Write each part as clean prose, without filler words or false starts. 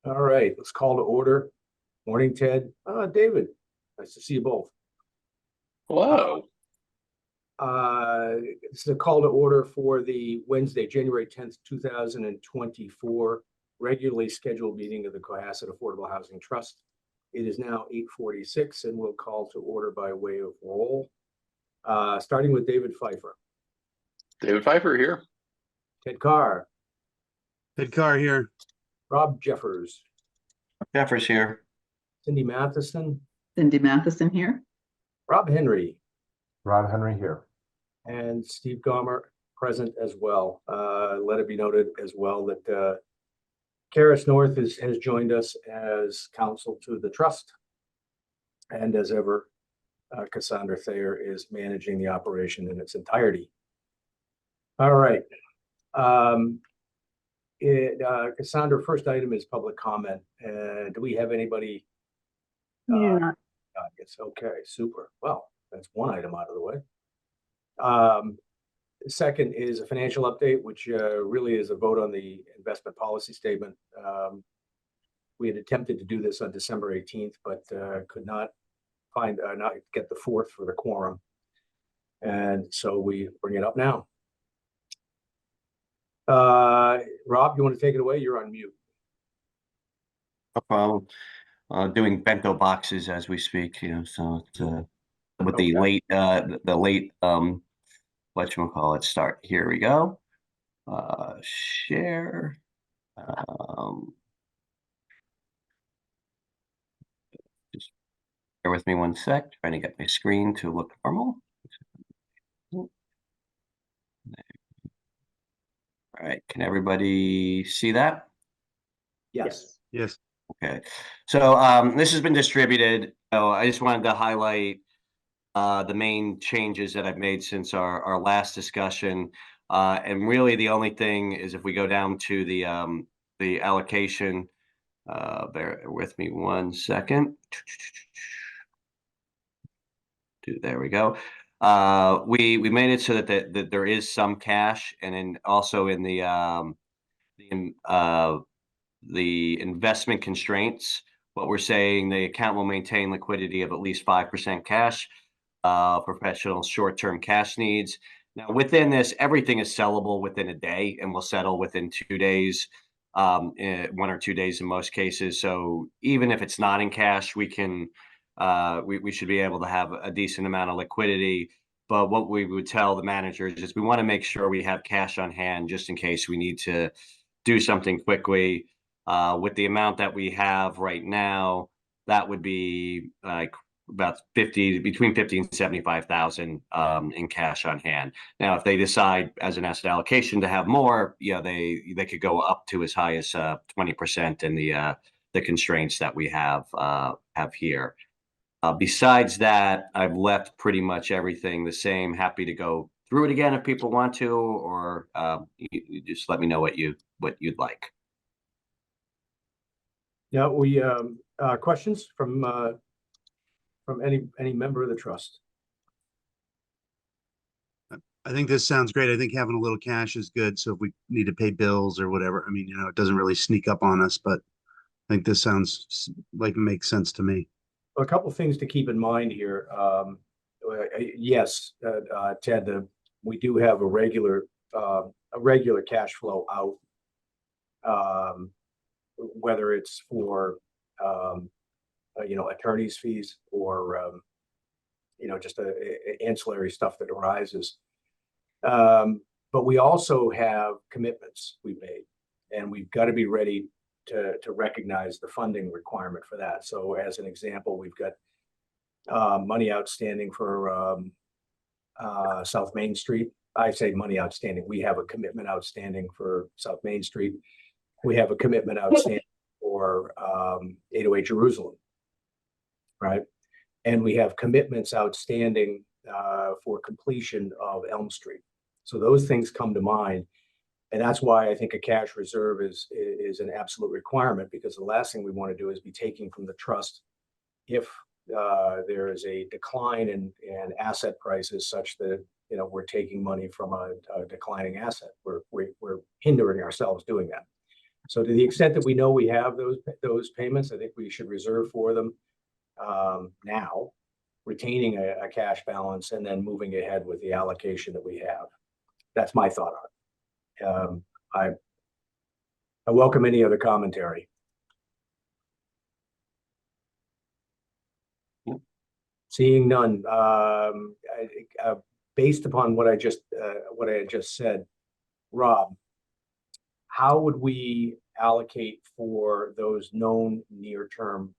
All right, let's call to order. Morning, Ted. David, nice to see you both. Uh, Hello. this is a call to order for the Wednesday, January 10th, 2024 regularly scheduled meeting of the Cohasset Affordable Housing Trust. It is now 8:46 and we'll call to order by way of roll. Starting with David Pfeiffer, David Pfeiffer here. Ted Carr, Ted Carr here. Rob Jeffers, Jeffers here. Cindy Matheson, Cindy Matheson here. Rob Henry, Rob Henry here. and Steve Gomer present as well. Let it be noted as well that Karis North has joined us as counsel to the trust. And as ever, Cassandra Thayer is managing the operation in its entirety. All right. Cassandra, first item is public comment. Do we have anybody? Yeah. Yes, okay, super. Well, that's one item out of the way. Second is a financial update, which really is a vote on the investment policy statement. We had attempted to do this on December 18th, but could not get the fourth for the quorum. And so we bring it up now. Rob, you want to take it away? You're on mute. No problem. Doing bento boxes as we speak, so it's with the late whatchamacallit start. Here we go. Share. Just bear with me one sec, trying to get my screen to look normal. All right, can everybody see that? Yes. Yes. Okay, so this has been distributed. So I just wanted to highlight the main changes that I've made since our last discussion. And really the only thing is if we go down to the allocation, bear with me one second. There we go. We made it so that there is some cash, and then also in the investment constraints, what we're saying, the account will maintain liquidity of at least 5% cash, professional short-term cash needs. Now, within this, everything is sellable within a day and will settle within 2 days, 1 or 2 days in most cases. So even if it's not in cash, we can we should be able to have a decent amount of liquidity. But what we would tell the managers is we want to make sure we have cash on hand just in case we need to do something quickly. With the amount that we have right now, that would be like about between 50 and 75,000 in cash on hand. Now, if they decide as an asset allocation to have more, they could go up to as high as 20% in the constraints that we have here. Besides that, I've left pretty much everything the same. Happy to go through it again if people want to, or you just let me know what you'd like. Yeah, we questions from any member of the trust. I think this sounds great. I think having a little cash is good. So if we need to pay bills or whatever, I mean, it doesn't really sneak up on us, but I think this sounds like it makes sense to me. A couple of things to keep in mind here. Yes, Ted, we do have a regular cash flow out, whether it's for attorney's fees or just ancillary stuff that arises. But we also have commitments we've made, and we've got to be ready to recognize the funding requirement for that. So as an example, we've got money outstanding for South Main Street. I say money outstanding. We have a commitment outstanding for South Main Street. We have a commitment outstanding for 808 Jerusalem, right? And we have commitments outstanding for completion of Elm Street. So those things come to mind. And that's why I think a cash reserve is an absolute requirement, because the last thing we want to do is be taking from the trust if there is a decline in asset prices such that we're taking money from a declining asset. We're hindering ourselves doing that. So to the extent that we know we have those payments, I think we should reserve for them now, retaining a cash balance and then moving ahead with the allocation that we have. That's my thought on it. I welcome any other commentary. Seeing none, based upon what I had just said, Rob, how would we allocate for those known near-term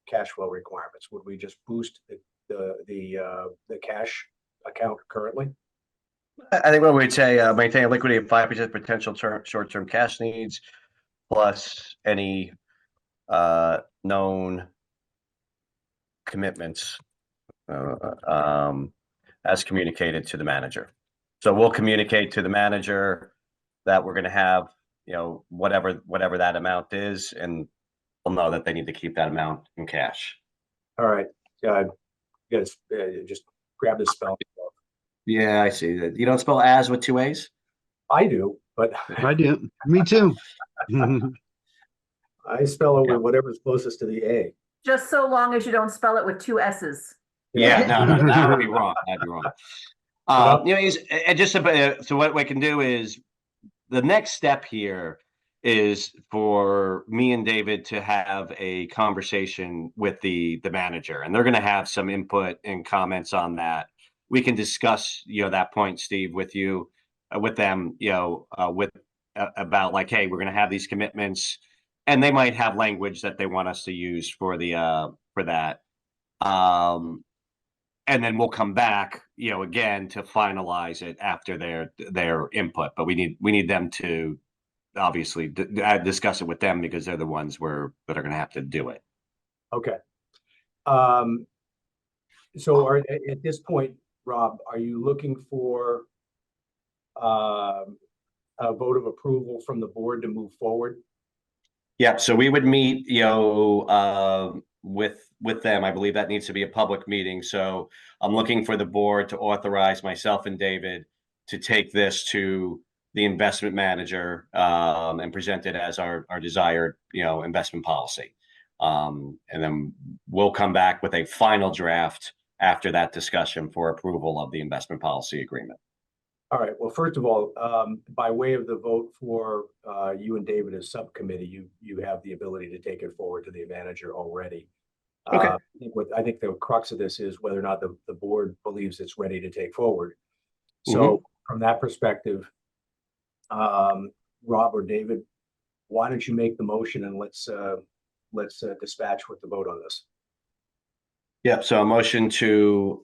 cash flow requirements? Would we just boost the cash account currently? I think what we'd say, maintain a liquidity of 5% potential short-term cash needs, plus any known commitments as communicated to the manager. So we'll communicate to the manager that we're going to have, whatever that amount is, and we'll know that they need to keep that amount in cash. All right, guys, just grab the spell. Yeah, I see that. You don't spell as with 2 A's? I do, but I do. Me too. I spell it with whatever's closest to the A. Just so long as you don't spell it with 2 S's. Yeah, no, that would be wrong. That'd be wrong. So what we can do is the next step here is for me and David to have a conversation with the manager, and they're going to have some input and comments on that. We can discuss, that point, Steve, with them, about like, hey, we're going to have these commitments, and they might have language that they want us to use for that. And then we'll come back, again, to finalize it after their input. But we need them to obviously discuss it with them, because they're the ones that are going to have to do it. Okay. So at this point, Rob, are you looking for a vote of approval from the board to move forward? Yeah, so we would meet, with them. I believe that needs to be a public meeting. So I'm looking for the board to authorize myself and David to take this to the investment manager and present it as our desired, investment policy. And then we'll come back with a final draft after that discussion for approval of the investment policy agreement. All right. Well, first of all, by way of the vote for you and David as subcommittee, you have the ability to take it forward to the manager already. Okay. I think the crux of this is whether or not the board believes it's ready to take forward. So from that perspective, Rob or David, why don't you make the motion, and let's dispatch with the vote on this. Yeah, so a motion to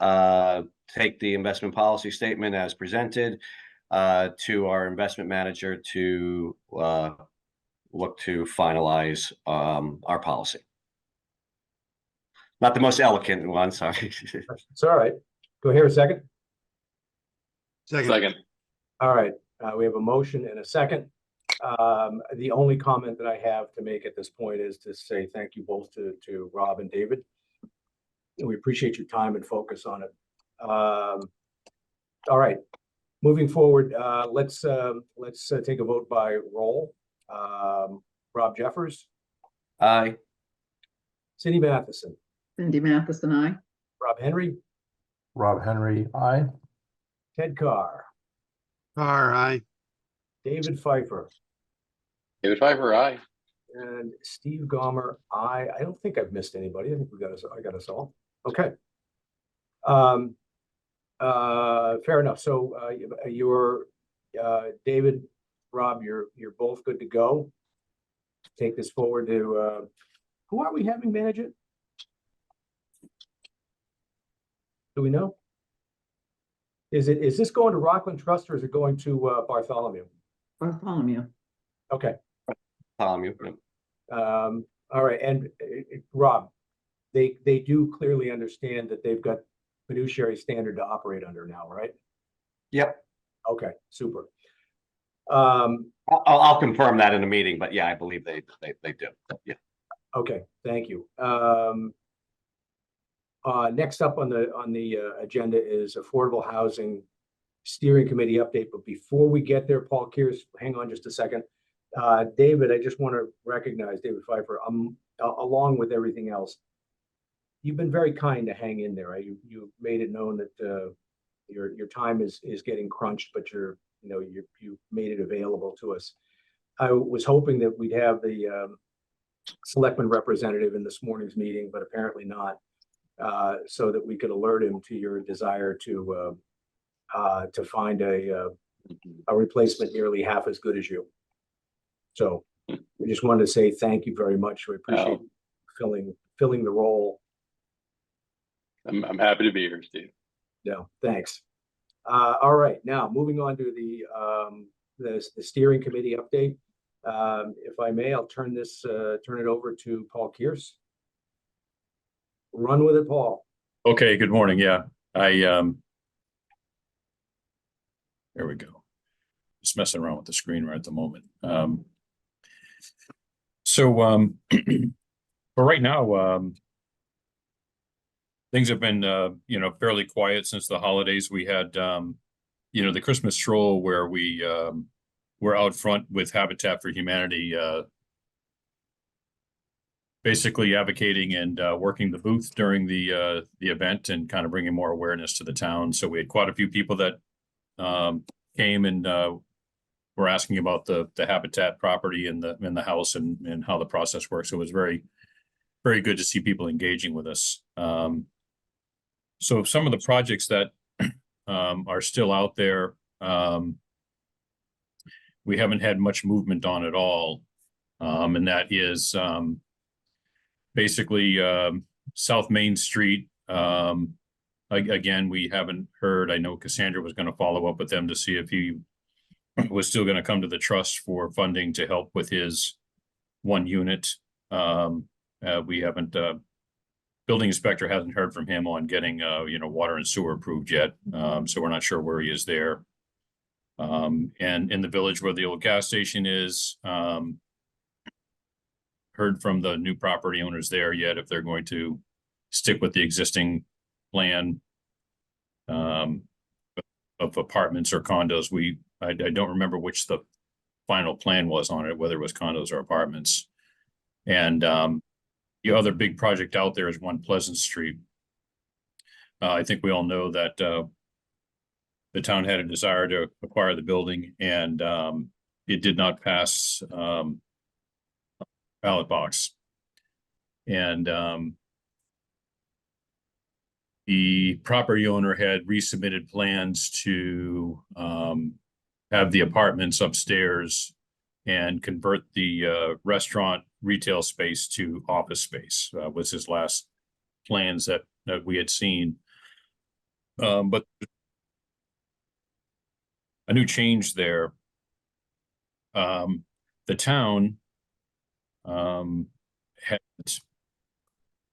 take the investment policy statement as presented to our investment manager to look to finalize our policy. Not the most eloquent one, sorry. It's all right. Go here a second. Second. All right. We have a motion and a second. The only comment that I have to make at this point is to say thank you both to Rob and David. We appreciate your time and focus on it. All right. Moving forward, let's take a vote by roll. Rob Jeffers. Aye. Cindy Matheson. Cindy Matheson, aye. Rob Henry. Rob Henry, aye. Ted Carr. All right. David Pfeiffer. David Pfeiffer, aye. And Steve Gomer, I don't think I've missed anybody. I think I got us all. Okay. Fair enough. So you're David, Rob, you're both good to go. Take this forward to who are we having manage it? Do we know? Is this going to Rockland Trust, or is it going to Bartholomew? Bartholomew. Okay. Bartholomew. All right. And Rob, they do clearly understand that they've got fiduciary standard to operate under now, right? Yep. Okay, super. I'll confirm that in a meeting, but yeah, I believe they do. Yeah. Okay, thank you. Next up on the agenda is Affordable Housing Steering Committee update. But before we get there, Paul Kears, hang on just a second. David, I just want to recognize David Pfeiffer, along with everything else. You've been very kind to hang in there, right? You made it known that, your time is getting crunched, but you made it available to us. I was hoping that we'd have the, selectman representative in this morning's meeting, but apparently not. So that we could alert him to your desire to find a replacement nearly half as good as you. So we just wanted to say thank you very much. We appreciate filling the role. I'm happy to be here, Steve. Yeah, thanks. All right, now moving on to the steering committee update. If I may, I'll turn it over to Paul Kearse. Run with it, Paul. Okay, good morning. Yeah, there we go. Just messing around with the screen right at the moment. But right now, things have been, fairly quiet since the holidays. We had, the Christmas stroll where we were out front with Habitat for Humanity, basically advocating and working the booth during the event and kind of bringing more awareness to the town. So we had quite a few people that came and were asking about the Habitat property and the house and how the process works. So it was very, very good to see people engaging with us. So some of the projects that are still out there, we haven't had much movement on at all. And that is basically South Main Street. Again, we haven't heard. I know Cassandra was going to follow up with them to see if he was still going to come to the trust for funding to help with his one unit. We haven't, building inspector hasn't heard from him on getting, water and sewer approved yet. So we're not sure where he is there. And in the village where the old gas station is, heard from the new property owners there yet if they're going to stick with the existing plan of apartments or condos. I don't remember which the final plan was on it, whether it was condos or apartments. And the other big project out there is One Pleasant Street. I think we all know that the town had a desire to acquire the building, and it did not pass ballot box. And the property owner had resubmitted plans to have the apartments upstairs and convert the restaurant retail space to office space, was his last plans that we had seen. But a new change there. The town had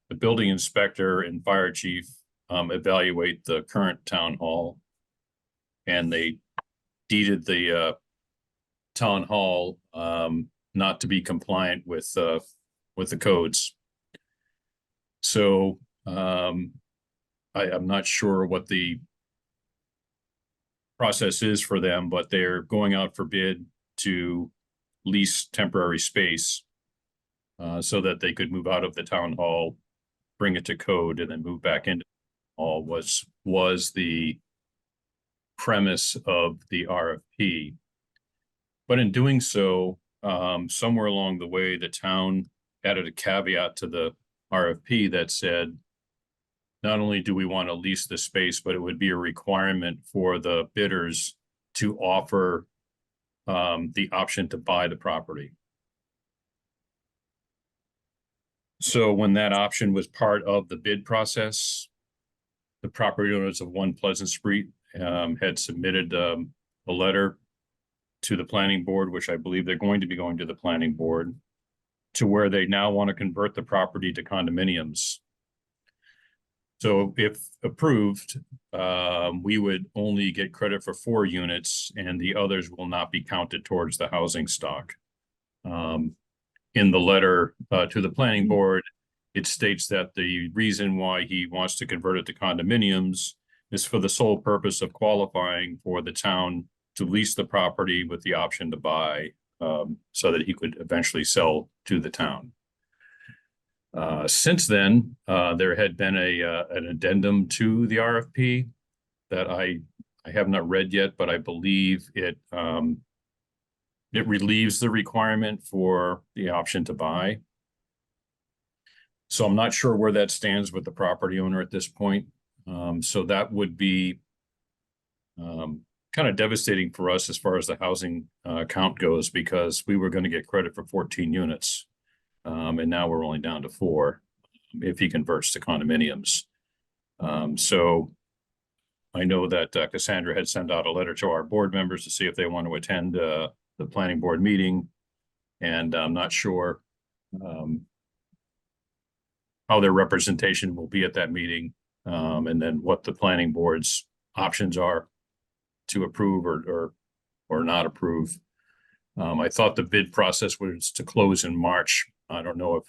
the building inspector and fire chief evaluate the current town hall, and they deeded the town hall not to be compliant with the codes. So I'm not sure what the process is for them, but they're going out for bid to lease temporary space so that they could move out of the town hall, bring it to code, and then move back into the hall was the premise of the RFP. But in doing so, somewhere along the way, the town added a caveat to the RFP that said, not only do we want to lease the space, but it would be a requirement for the bidders to offer the option to buy the property. So when that option was part of the bid process, the property owners of One Pleasant Street had submitted a letter to the planning board, which I believe they're going to be going to the planning board, to where they now want to convert the property to condominiums. So if approved, we would only get credit for 4 units, and the others will not be counted towards the housing stock. In the letter to the planning board, it states that the reason why he wants to convert it to condominiums is for the sole purpose of qualifying for the town to lease the property with the option to buy so that he could eventually sell to the town. Since then, there had been an addendum to the RFP that I have not read yet, but I believe it relieves the requirement for the option to buy. So I'm not sure where that stands with the property owner at this point. So that would be kind of devastating for us as far as the housing count goes, because we were going to get credit for 14 units. And now we're only down to 4 if he converts to condominiums. So I know that Cassandra had sent out a letter to our board members to see if they want to attend the planning board meeting. And I'm not sure how their representation will be at that meeting, and then what the planning board's options are to approve or not approve. I thought the bid process was to close in March. I don't know if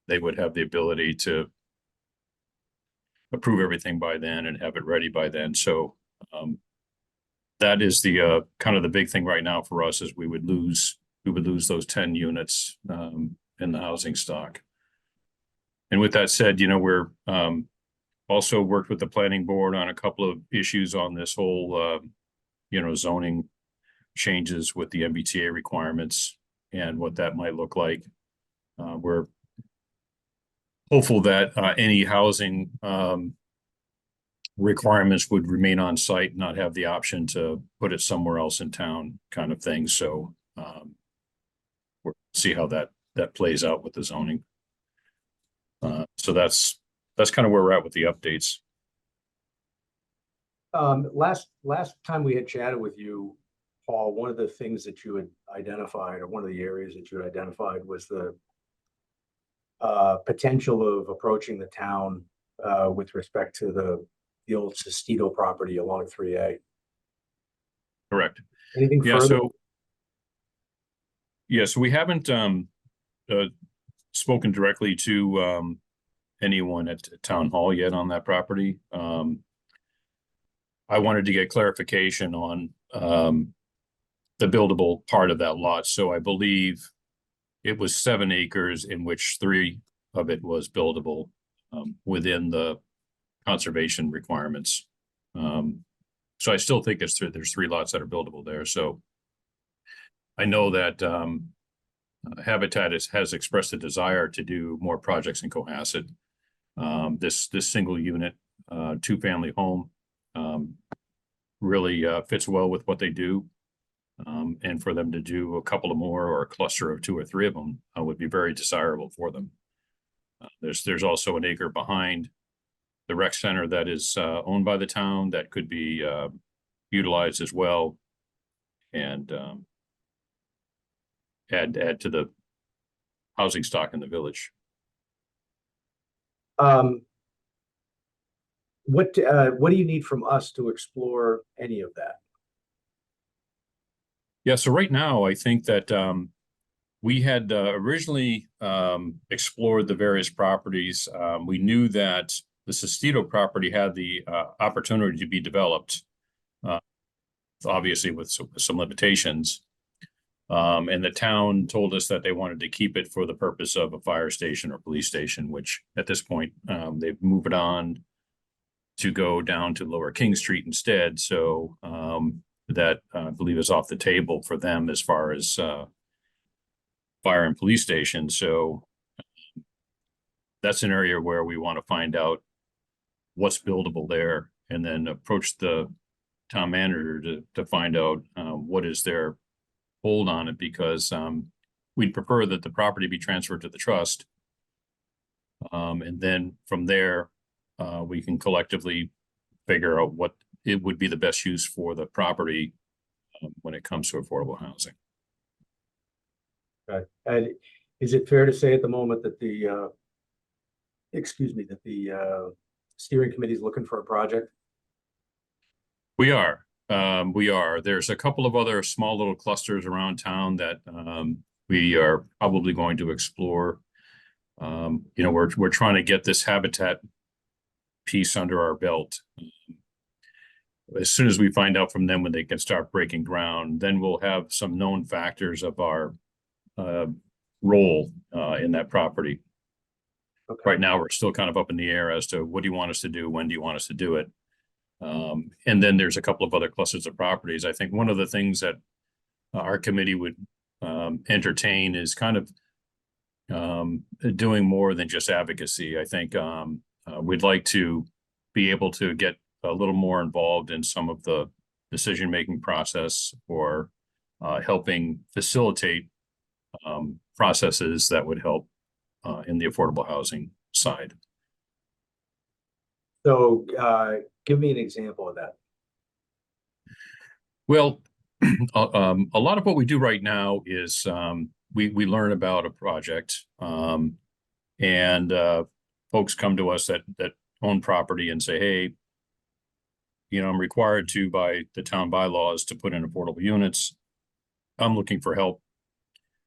they would have the ability to approve everything by then and have it ready by then. So that is the kind of the big thing right now for us, is we would lose those 10 units in the housing stock. And with that said, we're also worked with the planning board on a couple of issues on this whole zoning changes with the MBTA requirements and what that might look like. We're hopeful that any housing requirements would remain on site, not have the option to put it somewhere else in town, kind of thing. So we'll see how that plays out with the zoning. So that's kind of where we're at with the updates. Last time we had chatted with you, Paul, one of the things that you had identified, or one of the areas that you had identified, was the potential of approaching the town with respect to the old Sestito property along 3A. Correct. Anything Yeah. further? So we haven't spoken directly to anyone at town hall yet on that property. I wanted to get clarification on the buildable part of that lot. So I believe it was 7 acres, in which 3 of it was buildable within the conservation requirements. So I still think there's 3 lots that are buildable there. So I know that Habitat has expressed a desire to do more projects in Cohasset. This single unit, 2-family home really fits well with what they do. And for them to do a couple of more, or a cluster of 2 or 3 of them, would be very desirable for them. There's also an acre behind the rec center that is owned by the town that could be utilized as well, and add to the housing stock in the village. What do you need from us to explore any of that? Yeah, so right now, I think that we had originally explored the various properties. We knew that the Sestito property had the opportunity to be developed, obviously with some limitations. And the town told us that they wanted to keep it for the purpose of a fire station or police station, which at this point, they've moved on to go down to Lower King Street instead. So that I believe is off the table for them as far as fire and police station. So that's an area where we want to find out what's buildable there, and then approach the town manager to find out what is their hold on it, because we'd prefer that the property be transferred to the trust. And then from there, we can collectively figure out what it would be the best use for the property when it comes to affordable housing. Okay. And is it fair to say at the moment that the steering committee is looking for a project? We are. There's a couple of other small little clusters around town that we are probably going to explore. We're trying to get this Habitat piece under our belt. as soon as we find out from them when they can start breaking ground, then we'll have some known factors of our role in that property. Okay. Right now, we're still kind of up in the air as to what do you want us to do? When do you want us to do it? And then there's a couple of other clusters of properties. I think one of the things that our committee would entertain is kind of doing more than just advocacy. I think we'd like to be able to get a little more involved in some of the decision-making process, or helping facilitate processes that would help in the affordable housing side. So give me an example of that. Well, a lot of what we do right now is we learn about a project, and folks come to us that own property and say, hey, you know, I'm required to, by the town bylaws, to put in affordable units. I'm looking for help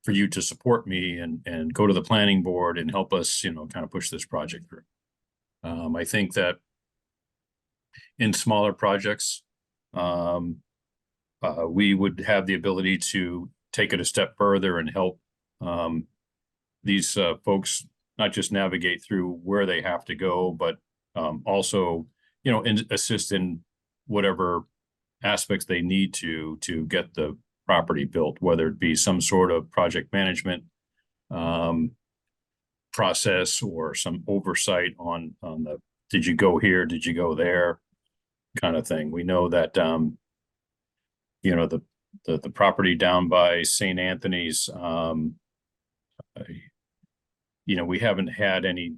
for you to support me and go to the planning board and help us, you know, kind of push this project through. I think that in smaller projects, we would have the ability to take it a step further and help these folks not just navigate through where they have to go, but also, you know, assist in whatever aspects they need to get the property built, whether it be some sort of project management process or some oversight on the, did you go here, did you go there kind of thing. We know that, you know, the property down by St. Anthony's, you know, we haven't had any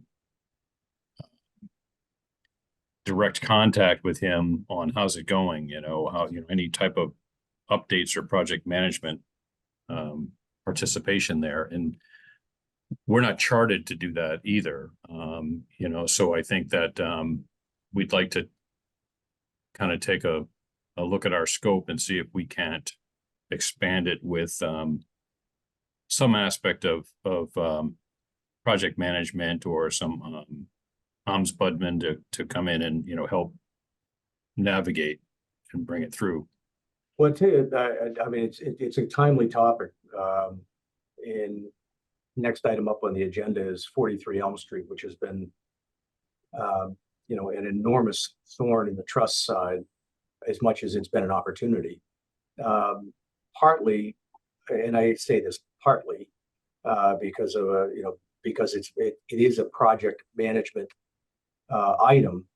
direct contact with him on how's it going, you know, how, you know, any type of updates or project management participation there. And we're not chartered to do that either. You know, so I think that we'd like to kind of take a look at our scope and see if we can't expand it with some aspect of project management, or some ombudsman to come in and, you know, help navigate and bring it through. Well, I tell you, I mean, it's a timely topic. And next item up on the agenda is 43 Elm Street, which has been, you know, an enormous thorn in the trust side, as much as it's been an opportunity. Partly, and I say this partly, because of you know, because it is a project management item,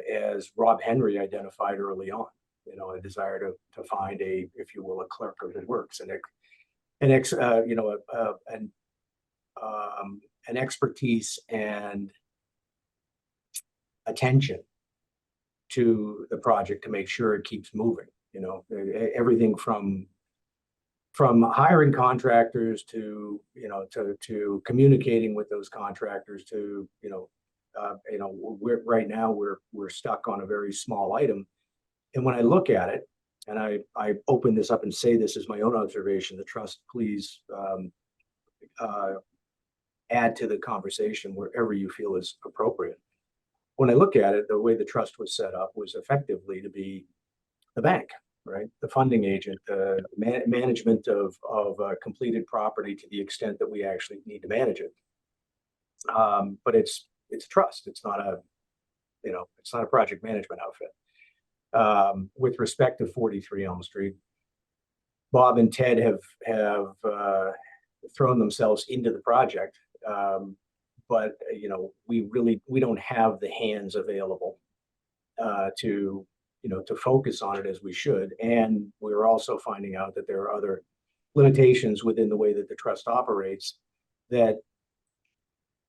as Rob Henry identified early on. You know, a desire to find a, if you will, a clerk of the works, and you know, an expertise and attention to the project to make sure it keeps moving. You know, everything from hiring contractors to, you know, to communicating with those contractors to, you know, right now we're stuck on a very small item. And when I look at it, and I open this up and say this is my own observation, the trust, please add to the conversation wherever you feel is appropriate. When I look at it, the way the trust was set up was effectively to be the bank, right? The funding agent, the management of completed property to the extent that we actually need to manage it. But it's a trust. It's not a, you know, it's not a project management outfit. With respect to 43 Elm Street, Bob and Ted have thrown themselves into the project. But you know, we don't have the hands available to, you know, to focus on it as we should. And we're also finding out that there are other limitations within the way that the trust operates that,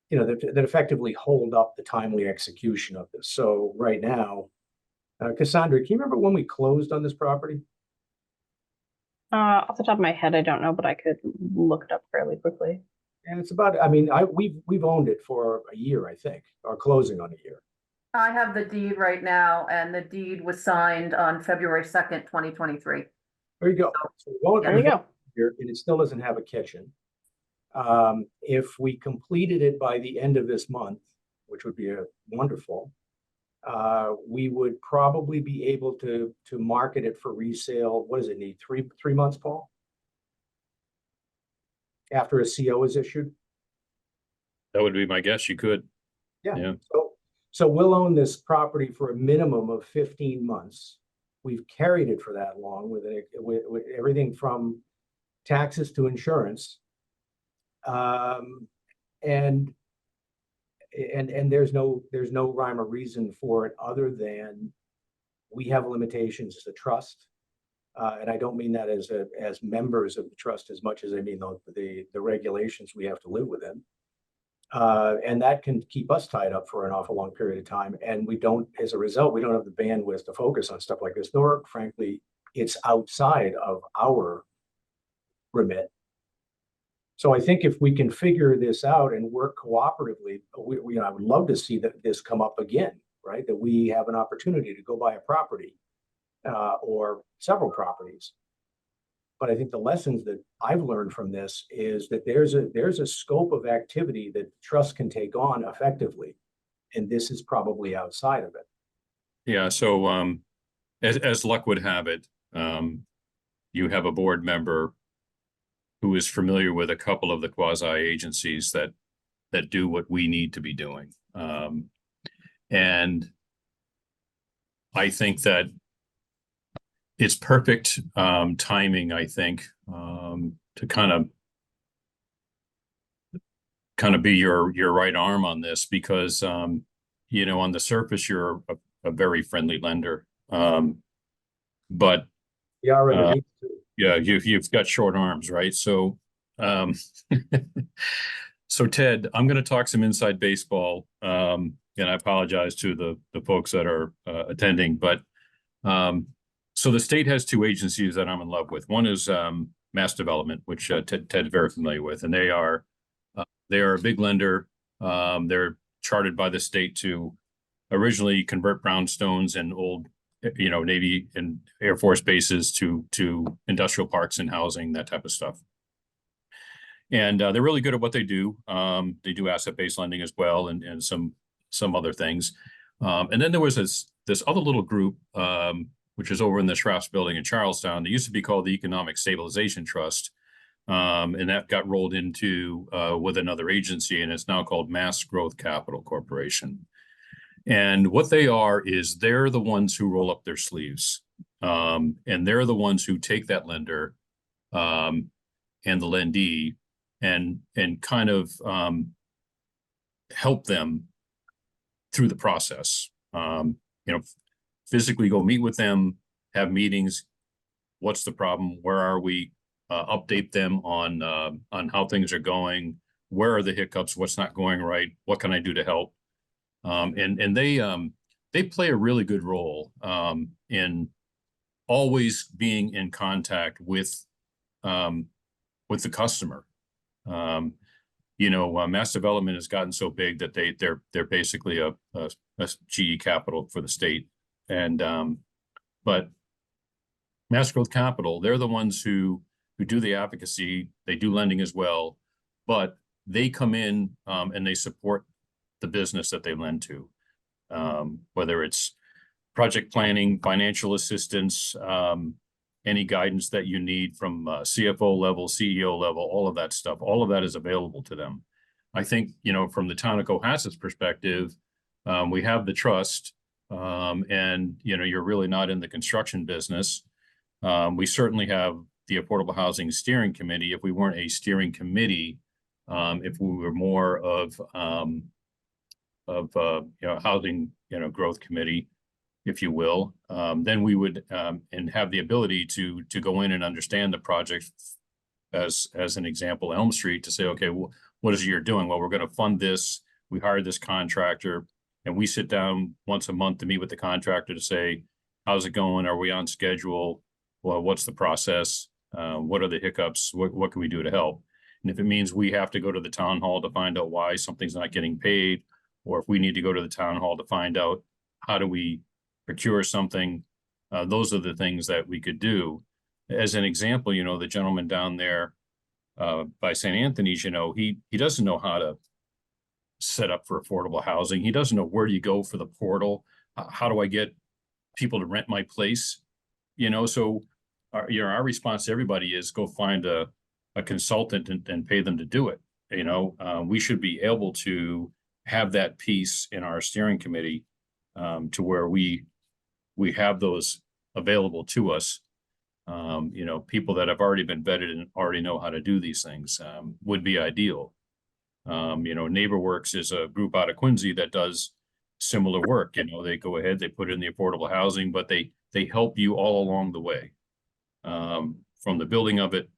you know, that effectively hold up the timely execution of this. So right now, Cassandra, can you remember when we closed on this property? Off the top of my head, I don't know, but I could look it up fairly quickly. And it's about, I mean, we've owned it for a year, I think, or closing on a year. I have the deed right now, and the deed was signed on February 2nd, 2023. There you go. So we've owned it There we go. here, and it still doesn't have a kitchen. If we completed it by the end of this month, which would be wonderful, we would probably be able to market it for resale. What does it need? Three months, Paul? After a CO is issued? That would be my guess. You could. Yeah. Yeah. So we'll own this property for a minimum of 15 months. We've carried it for that long with everything from taxes to insurance. And there's no rhyme or reason for it other than we have limitations as a trust. And I don't mean that as members of the trust as much as I mean the regulations we have to live within. And that can keep us tied up for an awful long period of time. And as a result, we don't have the bandwidth to focus on stuff like this, nor frankly, it's outside of our remit. So I think if we can figure this out and work cooperatively, I would love to see this come up again, right? That we have an opportunity to go buy a property or several properties. But I think the lessons that I've learned from this is that there's a scope of activity that trust can take on effectively, and this is probably outside of it. Yeah. So as luck would have it, you have a board member who is familiar with a couple of the quasi agencies that do what we need to be doing. And I think that it's perfect timing, I think, to kind of be your right arm on this, because on the surface you're a very friendly lender, but Yeah, yeah, you've got short arms, right? So so Ted, I'm going to talk some inside baseball, and I apologize to the folks that are attending, but so the state has two agencies that I'm in love with. One is Mass Development, which Ted's very familiar with, and they are a big lender. They're chartered by the state to originally convert brownstones and old, Navy and Air Force bases to industrial parks and housing, that type of stuff. And they're really good at what they do. They do asset-based lending as well, and some other things. And then there was this other little group, which is over in the Schrafft's building in Charlestown. They used to be called the Economic Stabilization Trust. And that got rolled into with another agency, and it's now called Mass Growth Capital Corporation. And what they are is they're the ones who roll up their sleeves. And they're the ones who take that lender and the lendee and kind of help them through the process. Physically go meet with them, have meetings. What's the problem? Where are we? Update them on how things are going. Where are the hiccups? What's not going right? What can I do to help? And they play a really good role in always being in contact with the customer. Mass Development has gotten so big that they're basically a GE Capital for the state. And but Mass Growth Capital, they're the ones who do the advocacy. They do lending as well, but they come in and they support the business that they lend to, whether it's project planning, financial assistance, any guidance that you need from CFO level, CEO level, all of that stuff. All of that is available to them. I think, from the town of Cohasset's perspective, we have the trust, and you're really not in the construction business. We certainly have the Affordable Housing Steering Committee. If we weren't a steering committee, if we were more of housing, growth committee, if you will, then we would and have the ability to go in and understand the project. As an example, Elm Street, to say, okay, well, what is it you're doing? Well, we're going to fund this. We hired this contractor, and we sit down once a month to meet with the contractor to say, how's it going? Are we on schedule? Well, what's the process? What are the hiccups? What can we do to help? And if it means we have to go to the town hall to find out why something's not getting paid, or if we need to go to the town hall to find out how do we procure something, those are the things that we could do. As an example, the gentleman down there by St. Anthony's, he doesn't know how to set up for affordable housing. He doesn't know where you go for the portal, how do I get people to rent my place? You know, so our response to everybody is go find a consultant and pay them to do it. You know, we should be able to have that piece in our steering committee to where we have those available to us. You know, people that have already been vetted and already know how to do these things would be ideal. You know, NeighborWorks is a group out of Quincy that does similar work. You know, they go ahead, they put in the affordable housing, but they help you all along the way from the building of it.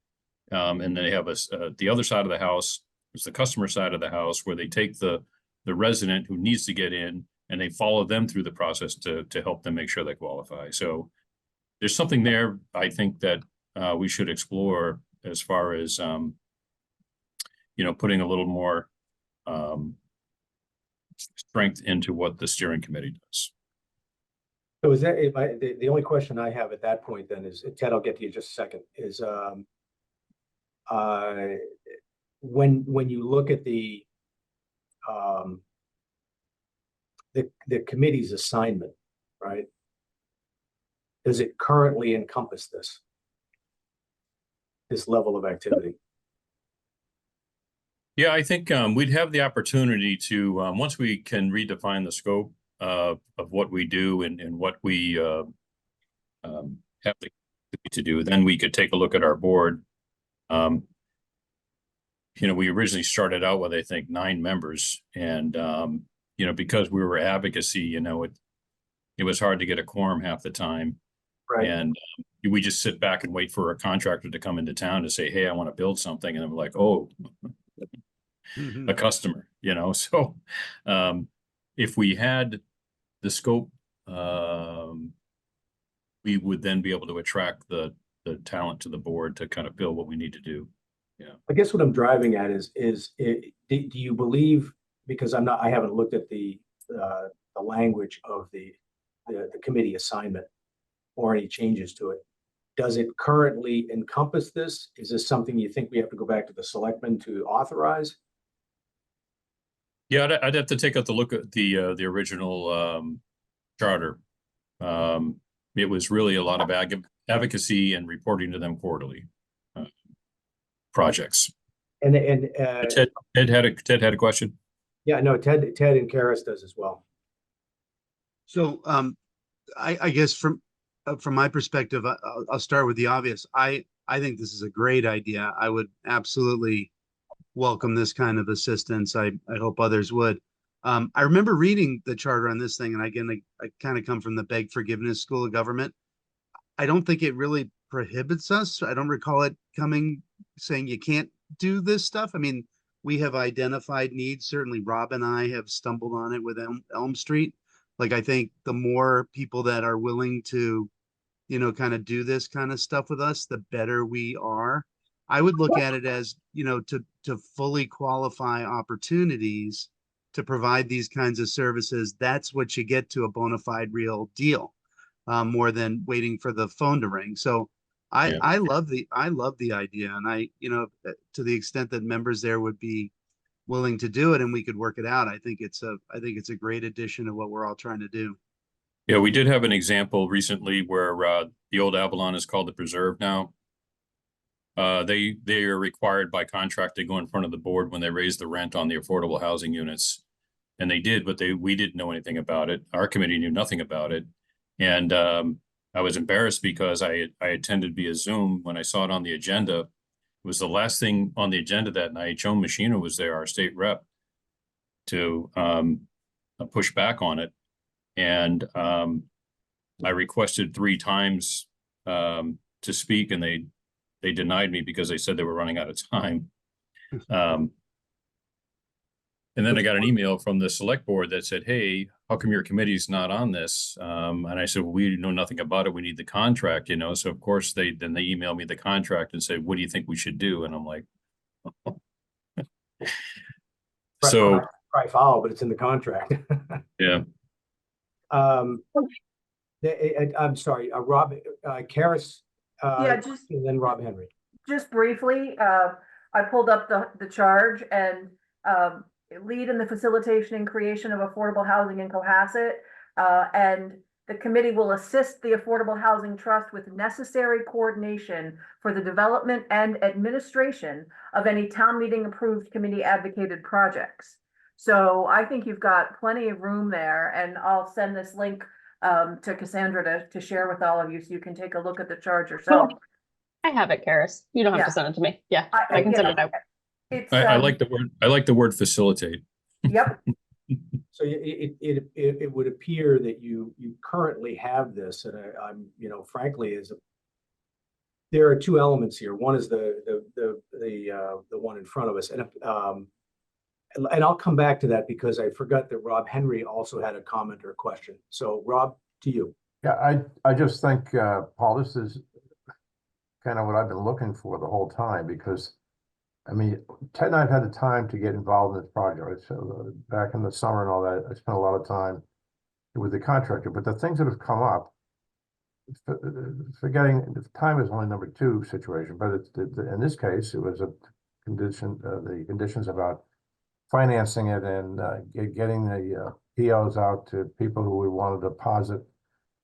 And then they have the other side of the house is the customer side of the house where they take the resident who needs to get in and they follow them through the process to help them make sure they qualify. So there's something there, I think, that we should explore as far as, you know, putting a little more strength into what the steering committee does. So is that, the only question I have at that point then is, Ted, I'll get to you in just a second, is when you look at the committee's assignment, right? Does it currently encompass this level of activity? Yeah, I think we'd have the opportunity to, once we can redefine the scope of what we do and what we have to do, then we could take a look at our board. You know, we originally started out with, I think, 9 members, and you know, because we were advocacy, you know, it was hard to get a quorum half the time. Right. And we just sit back and wait for a contractor to come into town to say, hey, I want to build something. And I'm like, oh, a customer, you know? So if we had the scope, we would then be able to attract the talent to the board to kind of build what we need to do. Yeah. I guess what I'm driving at is do you believe, because I haven't looked at the language of the committee assignment or any changes to it. Does it currently encompass this? Is this something you think we have to go back to the selectmen to authorize? Yeah, I'd have to take a look at the original charter. It was really a lot of advocacy and reporting to them quarterly projects. And Ted had a question. Yeah, no, Ted and Karis does as well. So I guess from my perspective, I'll start with the obvious. I think this is a great idea. I would absolutely welcome this kind of assistance. I hope others would. I remember reading the charter on this thing, and again, I kind of come from the Beg Forgiveness School of Government. I don't think it really prohibits us. I don't recall it saying you can't do this stuff. I mean, we have identified needs. Certainly Rob and I have stumbled on it with Elm Street. Like, I think the more people that are willing to, you know, kind of do this kind of stuff with us, the better we are. I would look at it as, you know, to fully qualify opportunities to provide these kinds of services. That's what you get to a bona fide real deal, more than waiting for the phone to ring. So I love the idea, and you know, to the extent that members there would be willing to do it and we could work it out, I think it's a great addition to what we're all trying to do. Yeah, we did have an example recently where the old Avalon is called the Preserve now. They are required by contract to go in front of the board when they raise the rent on the affordable housing units, and they did, but we didn't know anything about it. Our committee knew nothing about it, and I was embarrassed because I attended via Zoom. When I saw it on the agenda, it was the last thing on the agenda that night. Joan Machino was there, our state rep, to push back on it. And I requested 3 times to speak, and they denied me because they said they were running out of time. And then I got an email from the select board that said, hey, how come your committee's not on this? And I said, well, we know nothing about it. We need the contract, you know? So of course they emailed me the contract and said, what do you think we should do? And I'm like, so Probably follow, but it's in the contract. yeah. I'm sorry, Rob, Karis, Yeah, and then Rob Henry. just briefly, I pulled up the charge, and lead in the facilitation and creation of affordable housing in Cohasset. And the committee will assist the Affordable Housing Trust with necessary coordination for the development and administration of any town meeting approved committee advocated projects. So I think you've got plenty of room there, and I'll send this link to Cassandra to share with all of you so you can take a look at the chart yourself. I have it, Karis. You don't have Yeah. to send it to me. Yeah, I can you send know, it out. It's, I like the word facilitate. Yep, So it would appear that you currently have this, and I'm, frankly, there are two elements here. One is the one in front of us, and I'll come back to that because I forgot that Rob Henry also had a comment or a question. So Rob, to you. Yeah, I just think, Paul, this is kind of what I've been looking for the whole time, because I mean, Ted and I have had the time to get involved in this project. So back in the summer and all that, I spent a lot of time with the contractor, but the things that have come up, forgetting the time is only number two situation, but in this case, it was a condition, the conditions about financing it and getting the POs out to people who would want to deposit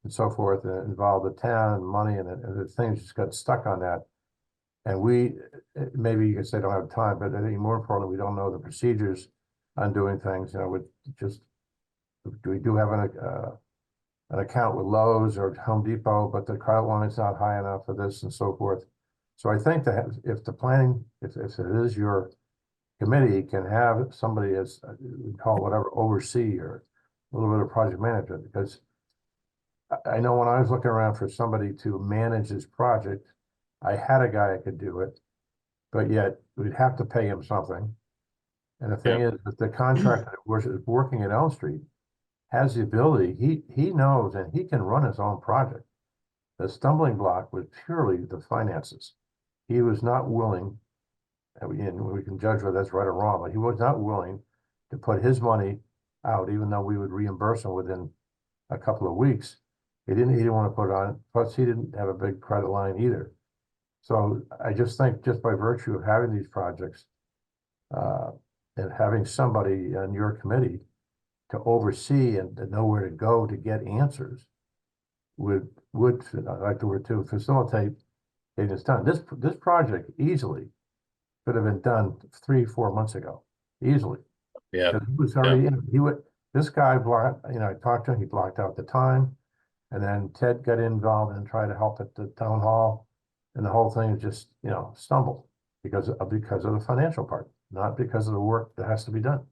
and so forth, and involve the town and money, and the things just got stuck on that. And maybe you could say don't have time, but I think more importantly, we don't know the procedures on doing things. We do have an account with Lowe's or Home Depot, but the credit line is not high enough for this and so forth. So I think that if the planning, if it is your committee, can have somebody as we call whatever, oversee or a little bit of project management, because I know when I was looking around for somebody to manage this project, I had a guy that could do it, but yet we'd have to pay him something. And the thing is that the contractor that is working at Elm Street has the ability, he knows, and he can run his own project. The stumbling block was purely the finances. He was not willing, and we can judge whether that's right or wrong, but he was not willing to put his money out, even though we would reimburse him within a couple of weeks. He didn't want to put it on, plus he didn't have a big credit line either. So I just think just by virtue of having these projects and having somebody on your committee to oversee and to know where to go to get answers would I like the word, to facilitate getting this done. This project easily could have been done 3-4 months ago, easily. Yeah. Because he was already this guy blocked, I talked to him, he blocked out the time, and then Ted got involved and tried to help at the town hall. And the whole thing just, stumbled because of the financial part, not because of the work that has to be done.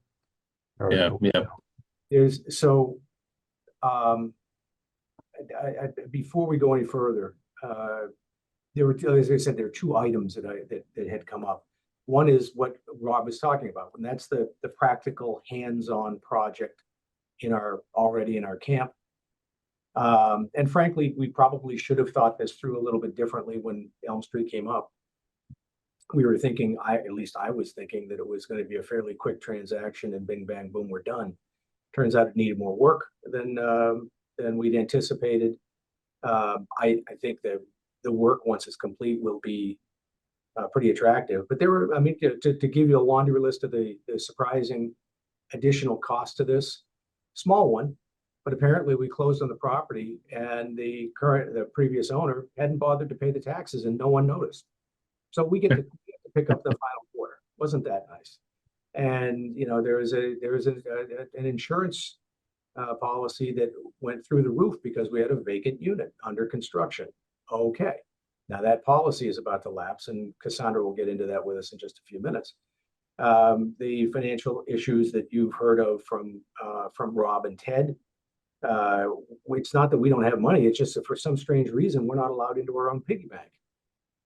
Before we go any further, there were, as I said, there are two items that had come up. One is what Rob was talking about, and that's the practical hands-on project already in our camp. And frankly, we probably should have thought this through a little bit differently when Elm Street came up. We were thinking, at least I was thinking, that it was going to be a fairly quick transaction and bing, bang, boom, we're done. Turns out it needed more work than we'd anticipated. I think that the work, once it's complete, will be pretty attractive. But there were, to give you a laundry list of the surprising additional cost to this, small one. But apparently we closed on the property and the previous owner hadn't bothered to pay the taxes and no one noticed. So we get to pick up the final quarter. Wasn't that nice? And, there was an insurance policy that went through the roof because we had a vacant unit under construction. Okay. Now that policy is about to lapse, and Cassandra will get into that with us in just a few minutes. The financial issues that you've heard of from Rob and Ted, it's not that we don't have money, it's just that for some strange reason we're not allowed into our own piggy bank,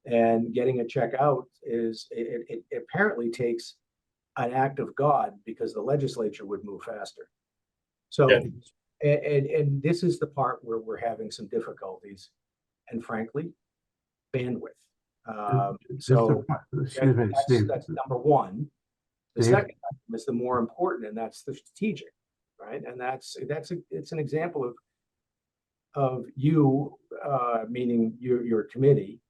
and getting a check out it apparently takes an act of God, because the legislature would move faster. So and this is the part where we're having some difficulties, and frankly, bandwidth. Excuse me, Steve. That's number one. The second item is the more important, and that's the strategic. Right, and it's an example of you, meaning your committee,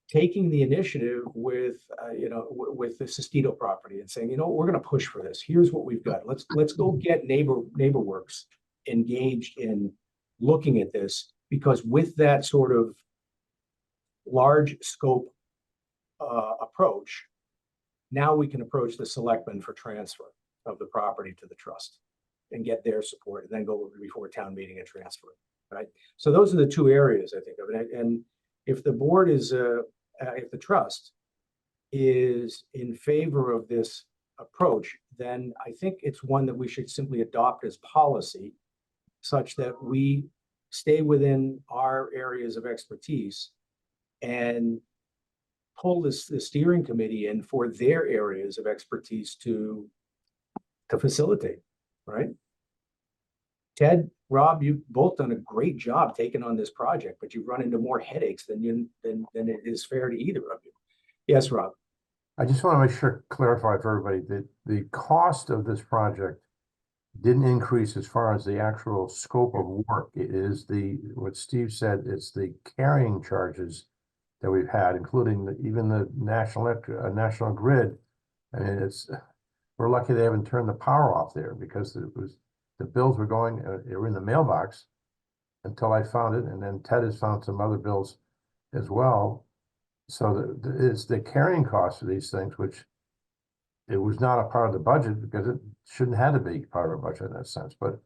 taking the initiative with the Sestito property and saying, we're going to push for this. Here's what we've got. Let's go get NeighborWorks engaged in looking at this, because with that sort of large scope approach, now we can approach the selectmen for transfer of the property to the trust and get their support, and then go before town meeting and transfer it, right? So those are the two areas I think of it. And if the board is, if the trust is in favor of this approach, then I think it's one that we should simply adopt as policy, such that we stay within our areas of expertise and pull the steering committee in for their areas of expertise to facilitate, right? Ted, Rob, you've both done a great job taking on this project, but you've run into more headaches than it is fair to either of you. Yes, Rob. I just want to make sure, clarify for everybody that the cost of this project didn't increase as far as the actual scope of work. It is what Steve said, it's the carrying charges that we've had, including even the national grid. I mean, we're lucky they haven't turned the power off there, because the bills were going, they were in the mailbox until I found it, and then Ted has found some other bills as well. So it's the carrying cost of these things, which it was not a part of the budget, because it shouldn't have to be part of a budget in that sense. But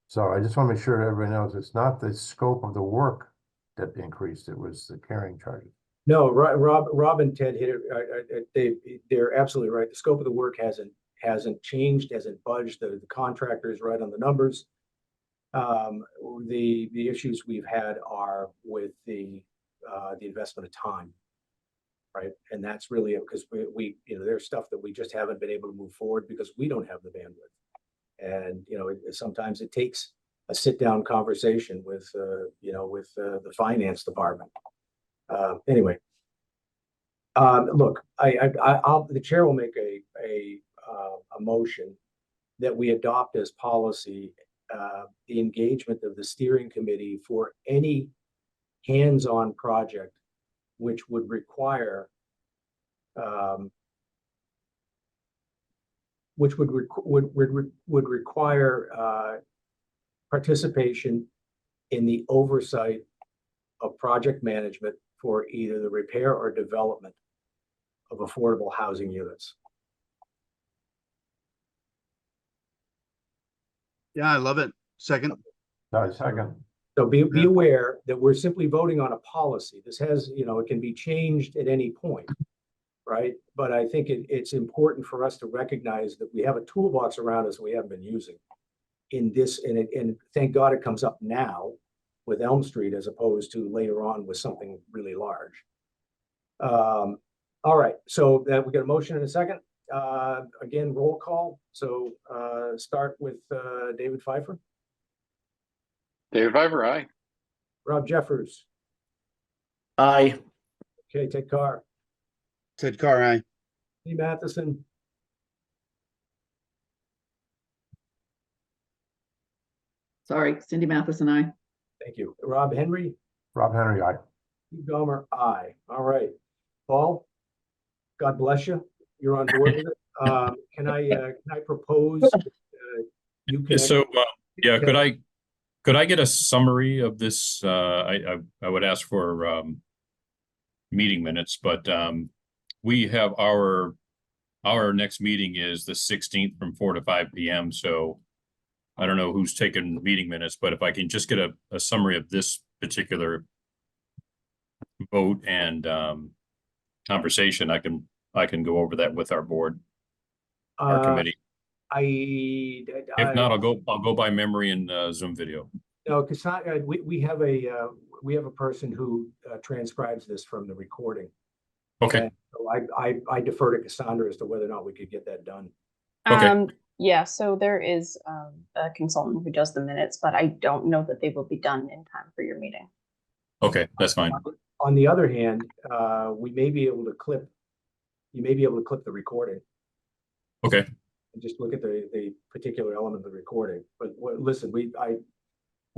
so I just want to make sure everybody knows it's not the scope of the work that increased, it was the carrying charges. No, Rob and Ted hit it. They're absolutely right. The scope of the work hasn't changed, hasn't budged. The contractor is right on the numbers. The issues we've had are with the investment of time, right? And that's really it, because we there's stuff that we just haven't been able to move forward because we don't have the bandwidth. And sometimes it takes a sit-down conversation with the finance department. Anyway, look, the chair will make a motion that we adopt as policy the engagement of the steering committee for any hands-on project which would require participation in the oversight of project management for either the repair or development of affordable housing units. Yeah, I love it. Second. Second. So be Yeah. aware that we're simply voting on a policy. This has, it can be changed at any point, right? But I think it's important for us to recognize that we have a toolbox around us we haven't been using in this, and thank God it comes up now with Elm Street as opposed to later on with something really large. All right, so that we got a motion in a second. Again, roll call. So start with David Pfeiffer. David Pfeiffer, aye. Rob Jeffers. Aye. Okay, Ted Carr. Ted Carr, aye. Steve Matheson. Sorry, Cindy Matheson, I. Thank you. Rob Henry. Rob Henry, aye. Steve Gomer, aye. All right. Paul, God bless you. You're on board with it. Can I propose you can So, yeah, could I get a summary of this? I would ask for meeting minutes, but we have our next meeting is the 16th from 4 to 5 p.m. So I don't know who's taking meeting minutes, but if I can just get a summary of this particular vote and conversation, I can go over that with our board, our committee. If not, I'll go by memory and Zoom video. No, because we have a person who transcribes this from the recording. Okay. And so I defer to Cassandra as to whether or not we could get that done. Okay. Yeah, so there is a consultant who does the minutes, but I don't know that they will be done in time for your meeting. Okay, that's fine. On the other hand, you may be able to clip the recording Okay. and just look at the particular element of the recording. But listen, we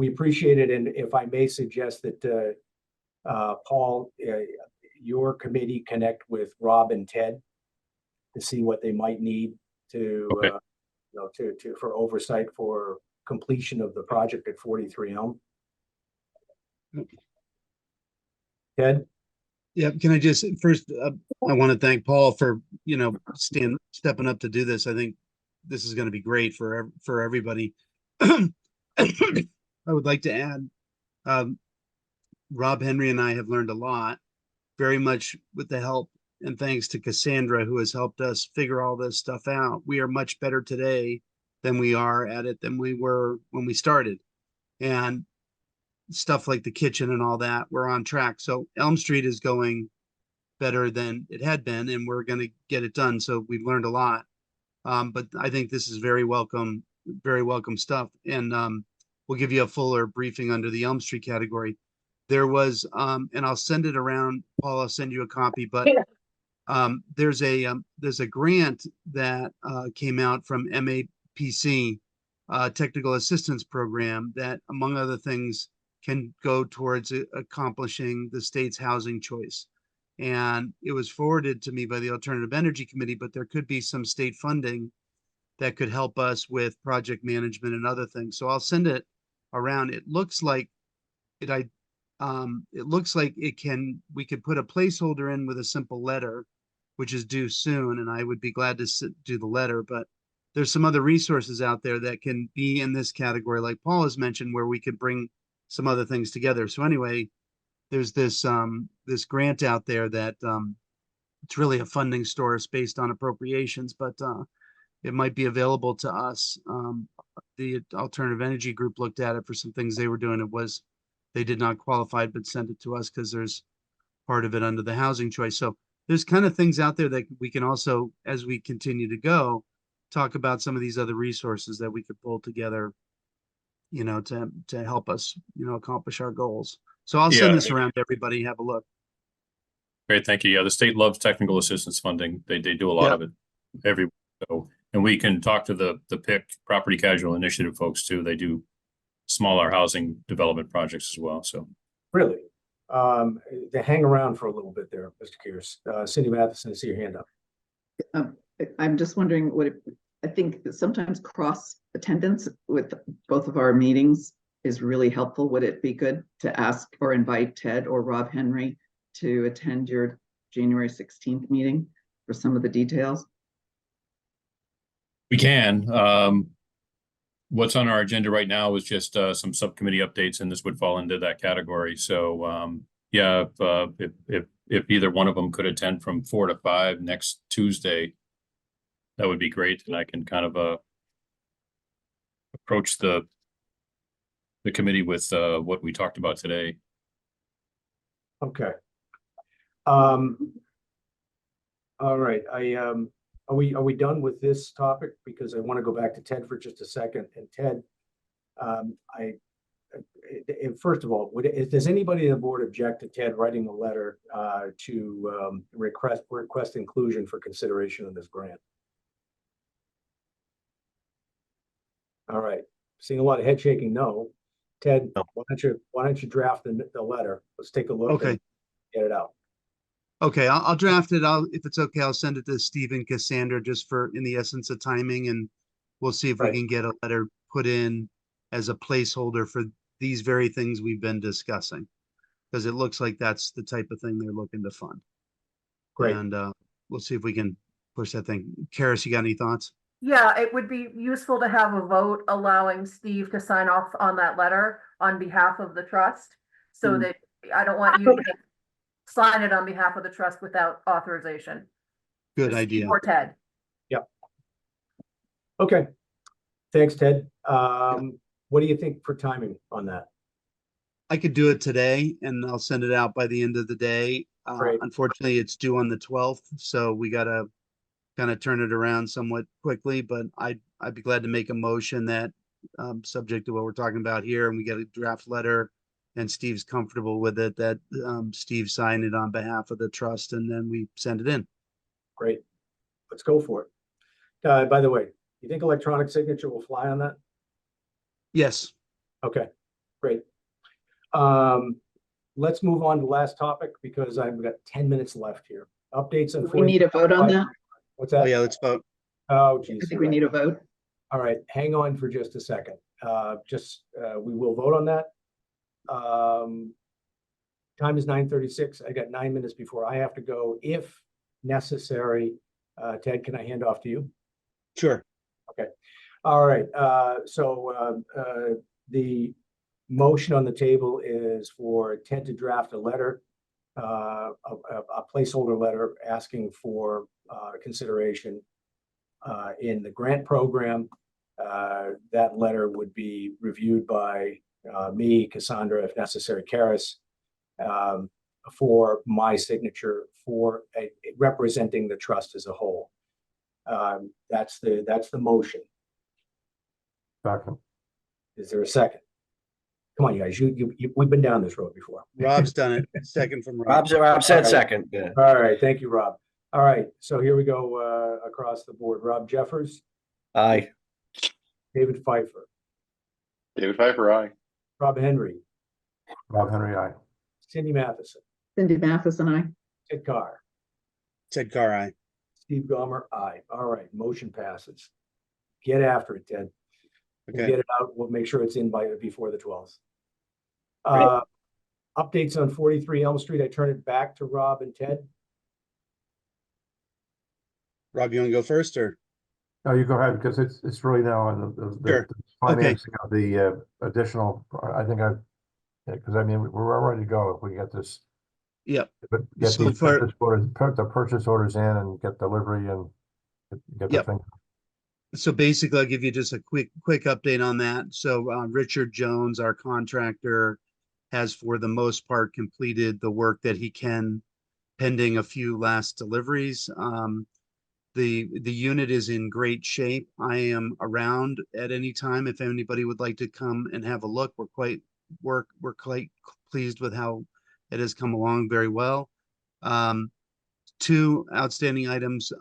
appreciate it, and if I may suggest that Paul, your committee connect with Rob and Ted to see what they might need to Okay. for oversight for completion of the project at 43 Elm. Ted? Yeah, can I just first, I want to thank Paul for, stepping up to do this. I think this is going to be great for everybody. I would like to add, Rob Henry and I have learned a lot, very much with the help and thanks to Cassandra, who has helped us figure all this stuff out. We are much better today than we are at it than we were when we started. And stuff like the kitchen and all that, we're on track. So Elm Street is going better than it had been, and we're going to get it done. So we've learned a lot. But I think this is very welcome stuff. And we'll give you a fuller briefing under the Elm Street category. There was, and I'll send it around, Paul, I'll send you a copy, but there's a grant that came out from MAPC, Technical Assistance Program, that among other things can go towards accomplishing the state's housing choice. And it was forwarded to me by the Alternative Energy Committee, but there could be some state funding that could help us with project management and other things. So I'll send it around. It looks like we could put a placeholder in with a simple letter, which is due soon, and I would be glad to do the letter, but there's some other resources out there that can be in this category, like Paul has mentioned, where we could bring some other things together. So anyway, there's this grant out there that it's really a funding source based on appropriations, but it might be available to us. The Alternative Energy Group looked at it for some things they were doing. They did not qualify, but sent it to us because there's part of it under the housing choice. So there's kind of things out there that we can also, as we continue to go, talk about some of these other resources that we could pull together, to help us, accomplish our goals. So I'll send this around to everybody. Have a look. Great, thank you. Yeah, the state loves technical assistance funding. They do a lot of it every, so, and we can talk to the PIC, Property Casual Initiative folks too. They do smaller housing development projects as well, so. Really? To hang around for a little bit there, Mr. Kears. Cindy Matheson, I see your hand up. I'm just wondering I think that sometimes cross attendance with both of our meetings is really helpful. Would it be good to ask or invite Ted or Rob Henry to attend your January 16th meeting for some of the details? We can. What's on our agenda right now is just some subcommittee updates, and this would fall into that category. So yeah, if either one of them could attend from 4 to 5 next Tuesday, that would be great, and I can kind of approach the committee with what we talked about today. Okay. All right. Are we done with this topic? Because I want to go back to Ted for just a second. And Ted, first of all, does anybody on the board object to Ted writing a letter to request inclusion for consideration of this grant? All right. Seeing a lot of head shaking, no. Ted, why don't you draft the letter? Let's take a look. Okay. And get it out. Okay, I'll draft it. If it's okay, I'll send it to Steve and Cassandra just in the essence of timing, and we'll see if we can get a letter put in as a placeholder for these very things we've been discussing, because it looks like that's the type of thing they're looking to fund. Great. And we'll see if we can push that thing. Karis, you got any thoughts? Yeah, it would be useful to have a vote allowing Steve to sign off on that letter on behalf of the trust, so that I don't want you to sign it on behalf of the trust without authorization. Good Steve idea. or Ted. Yep. Okay. Thanks, Ted. What do you think for timing on that? I could do it today, and I'll send it out by the end of the day. Great. Unfortunately, it's due on the 12th, so we got to kind of turn it around somewhat quickly, but I'd be glad to make a motion that subject to what we're talking about here, and we get a draft letter and Steve's comfortable with it, that Steve signed it on behalf of the trust, and then we send it in. Great. Let's go for it. By the way, you think electronic signature will fly on that? Yes. Okay, great. Let's move on to the last topic because I've got 10 minutes left here. Updates and We need a vote on that? What's that? Oh yeah, let's vote. Oh, I geez. think we need a vote. All right, hang on for just a second. we will vote on that. Time is 9:36. I got 9 minutes before I have to go. If necessary, Ted, can I hand off to you? Sure. All right, the motion on the table is for Ted to draft a letter, a placeholder letter asking for consideration in the grant program. That letter would be reviewed by me, Cassandra, if necessary, Karis, for my signature for representing the trust as a whole. That's the motion. Second. Is there a second? Come on, you guys, we've been down this road before. Rob's done it. Second from Rob. Rob said Alright. second. Yeah. All right, thank you, Rob. All right, so here we go across the board. Rob Jeffers, Aye. David Pfeiffer, David Pfeiffer, aye. Rob Henry, Rob Henry, aye. Cindy Matheson, Cindy Matheson, I. Ted Carr, Ted Carr, aye. Steve Gomer, aye. All right, motion passes. Get after it, Ted. We'll Okay. get it out. We'll make sure it's in before the 12th. Updates on 43 Elm Street. I turn it back to Rob and Ted. Rob, you want to go first or? No, you go ahead, because it's really now on Sure. the financing of the additional, I think because I mean, we're all ready to go if we get this. Yep. But get So these for- purchase orders, put the purchase orders in and get delivery and get the Yep. thing. So basically, I'll give you just a quick update on that. So Richard Jones, our contractor, has for the most part completed the work that he can, pending a few last deliveries. The unit is in great shape. I am around at any time if anybody would like to come and have a look. We're quite pleased with how it has come along very well. Two outstanding items.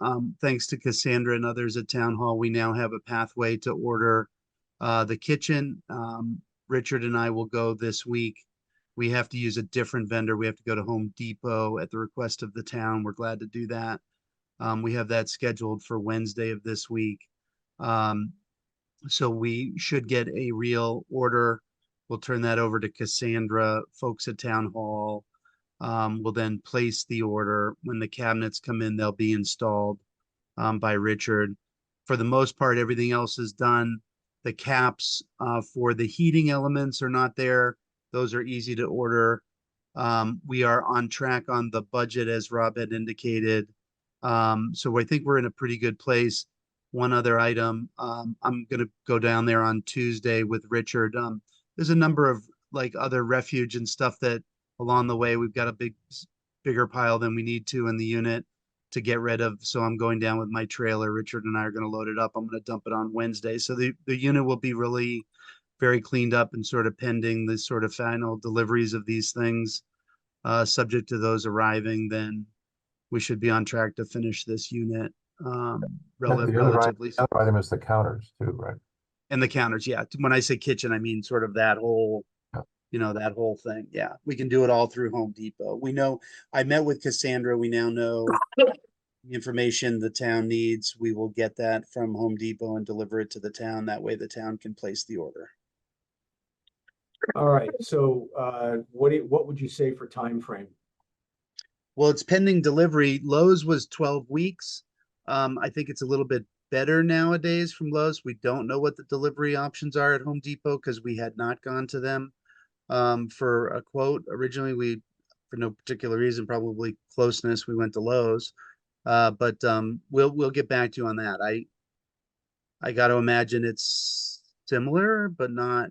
Thanks to Cassandra and others at Town Hall, we now have a pathway to order the kitchen. Richard and I will go this week. We have to use a different vendor. We have to go to Home Depot at the request of the town. We're glad to do that. We have that scheduled for Wednesday of this week. So we should get a real order. We'll turn that over to Cassandra, folks at Town Hall. We'll then place the order. When the cabinets come in, they'll be installed by Richard. For the most part, everything else is done. The caps for the heating elements are not there. Those are easy to order. We are on track on the budget, as Rob had indicated. So I think we're in a pretty good place. One other item, I'm going to go down there on Tuesday with Richard. There's a number of like other refuge and stuff that along the way, we've got a bigger pile than we need to in the unit to get rid of. So I'm going down with my trailer. Richard and I are going to load it up. I'm going to dump it on Wednesday. So the unit will be really very cleaned up and sort of pending the sort of final deliveries of these things. Subject to those arriving, then we should be on track to finish this unit relatively. The other item is the counters too, right? And the counters, yeah. When I say kitchen, I mean sort of that whole, Yeah. that whole thing. Yeah, we can do it all through Home Depot. We know, I met with Cassandra. We now know the information the town needs. We will get that from Home Depot and deliver it to the town. That way the town can place the order. All right, so what would you say for time frame? Well, it's pending delivery. Lowe's was 12 weeks. I think it's a little bit better nowadays from Lowe's. We don't know what the delivery options are at Home Depot because we had not gone to them for a quote. Originally, for no particular reason, probably closeness, we went to Lowe's. But we'll get back to you on that. I got to imagine it's similar, but not,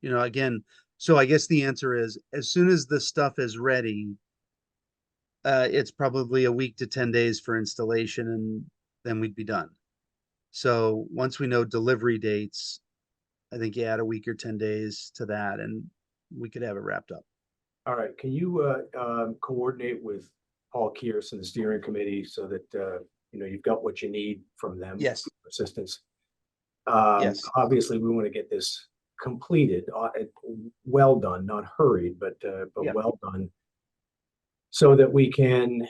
again. So I guess the answer is as soon as the stuff is ready, it's probably a week to 10 days for installation, and then we'd be done. So once we know delivery dates, I think you add a week or 10 days to that, and we could have it wrapped up. All right, can you coordinate with Paul Kears and the steering committee so that you've got what you need from them? Yes. Assistance. Yes. Obviously, we want to get this completed, well done, not hurried, but Yeah. well done, so that we can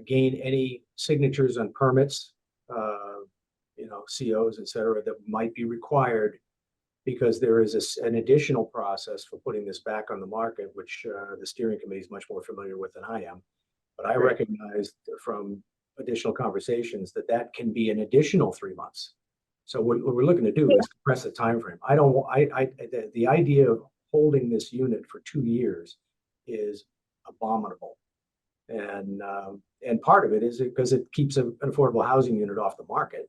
gain any signatures on permits, COs, et cetera, that might be required because there is an additional process for putting this back on the market, which the steering committee is much more familiar with than I am. But I recognize from additional conversations that that can be an additional 3 months. So what we're looking to do is compress the timeframe. The idea of holding this unit for 2 years is abominable. And part of it is because it keeps an affordable housing unit off the market.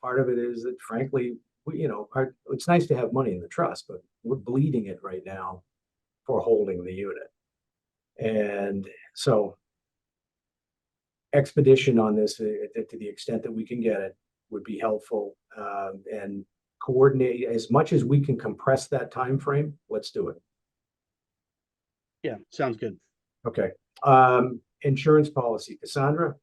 Part of it is that, frankly, it's nice to have money in the trust, but we're bleeding it right now for holding the unit. And so expedition on this, to the extent that we can get it, would be helpful, and coordinate as much as we can compress that time frame. Let's do it. Yeah, sounds good. Okay. Insurance policy, Cassandra.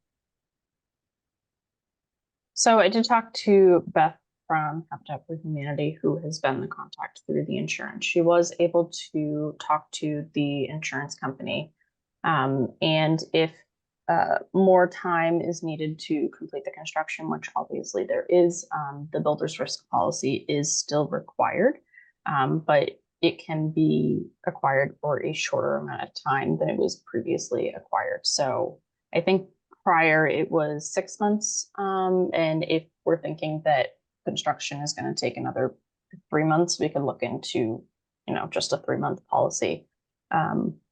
So I did talk to Beth from Habitat for Humanity, who has been the contact through the insurance. She was able to talk to the insurance company. And if more time is needed to complete the construction, which obviously there is, the builder's risk policy is still required, but it can be acquired for a shorter amount of time than it was previously acquired. So I think prior it was 6 months. And if we're thinking that construction is going to take another 3 months, we could look into, just a 3-month policy.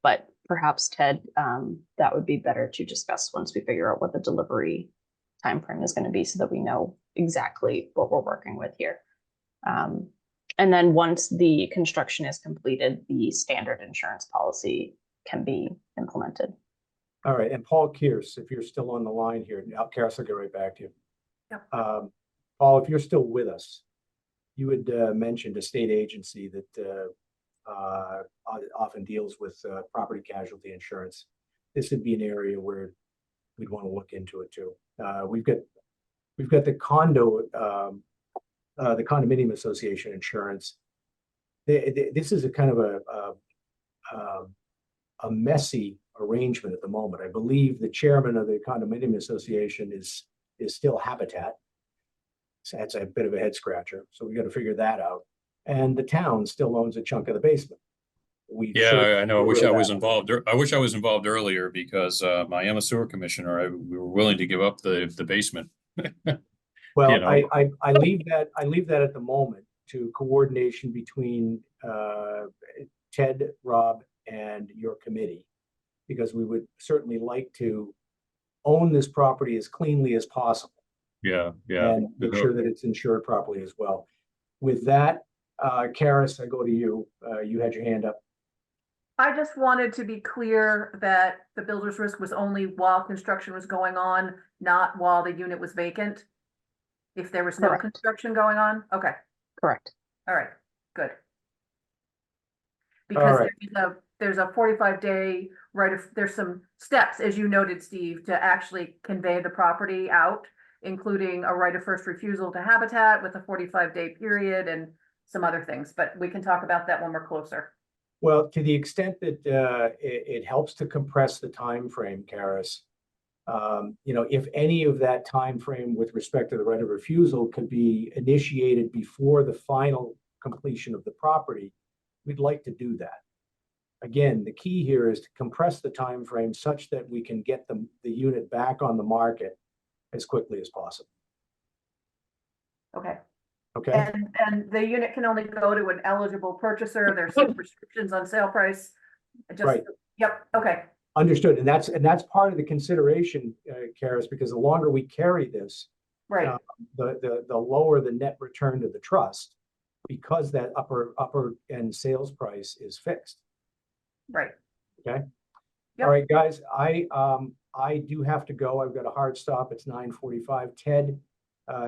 But perhaps, Ted, that would be better to discuss once we figure out what the delivery timeframe is going to be, so that we know exactly what we're working with here. And then once the construction is completed, the standard insurance policy can be implemented. All right. And Paul Kearse, if you're still on the line here, now Kearse, I'll get right back to you. Yep. Paul, if you're still with us, you had mentioned a state agency that often deals with property casualty insurance. This would be an area where we'd want to look into it too. We've got the condominium association insurance. This is a kind of a messy arrangement at the moment. I believe the chairman of the condominium association is still Habitat. So that's a bit of a head scratcher. So we got to figure that out. And the town still owns a chunk of the basement. Yeah, I know. I wish I was involved. I wish I was involved earlier, because I am a sewer commissioner. We were willing to give up the basement. Well, you know. I leave that at the moment to coordination between Ted, Rob, and your committee, because we would certainly like to own this property as cleanly as possible. Yeah. And make sure that it's insured properly as well. With that, Karis, I go to you. You had your hand up. I just wanted to be clear that the builder's risk was only while construction was going on, not while the unit was vacant. If there was no Correct. construction going on, okay, Correct. all right, good. Because right. there's a 45-day there's some steps, as you noted, Steve, to actually convey the property out, including a right of first refusal to Habitat with a 45-day period and some other things, but we can talk about that when we're closer. Well, to the extent that it helps to compress the time frame, Karis, if any of that time frame with respect to the right of refusal could be initiated before the final completion of the property, we'd like to do that. Again, the key here is to compress the time frame such that we can get the unit back on the market as quickly as possible. Okay. Okay. And the unit can only go to an eligible purchaser. There's some restrictions on sale price. Right. Yep. Okay. Understood. And that's part of the consideration, Karis, because the longer we carry this, Right. the lower the net return to the trust, because that upper end sales price is fixed. Right. Okay. Yep. All right, guys. I do have to go. I've got a hard stop. It's 9:45. Ted,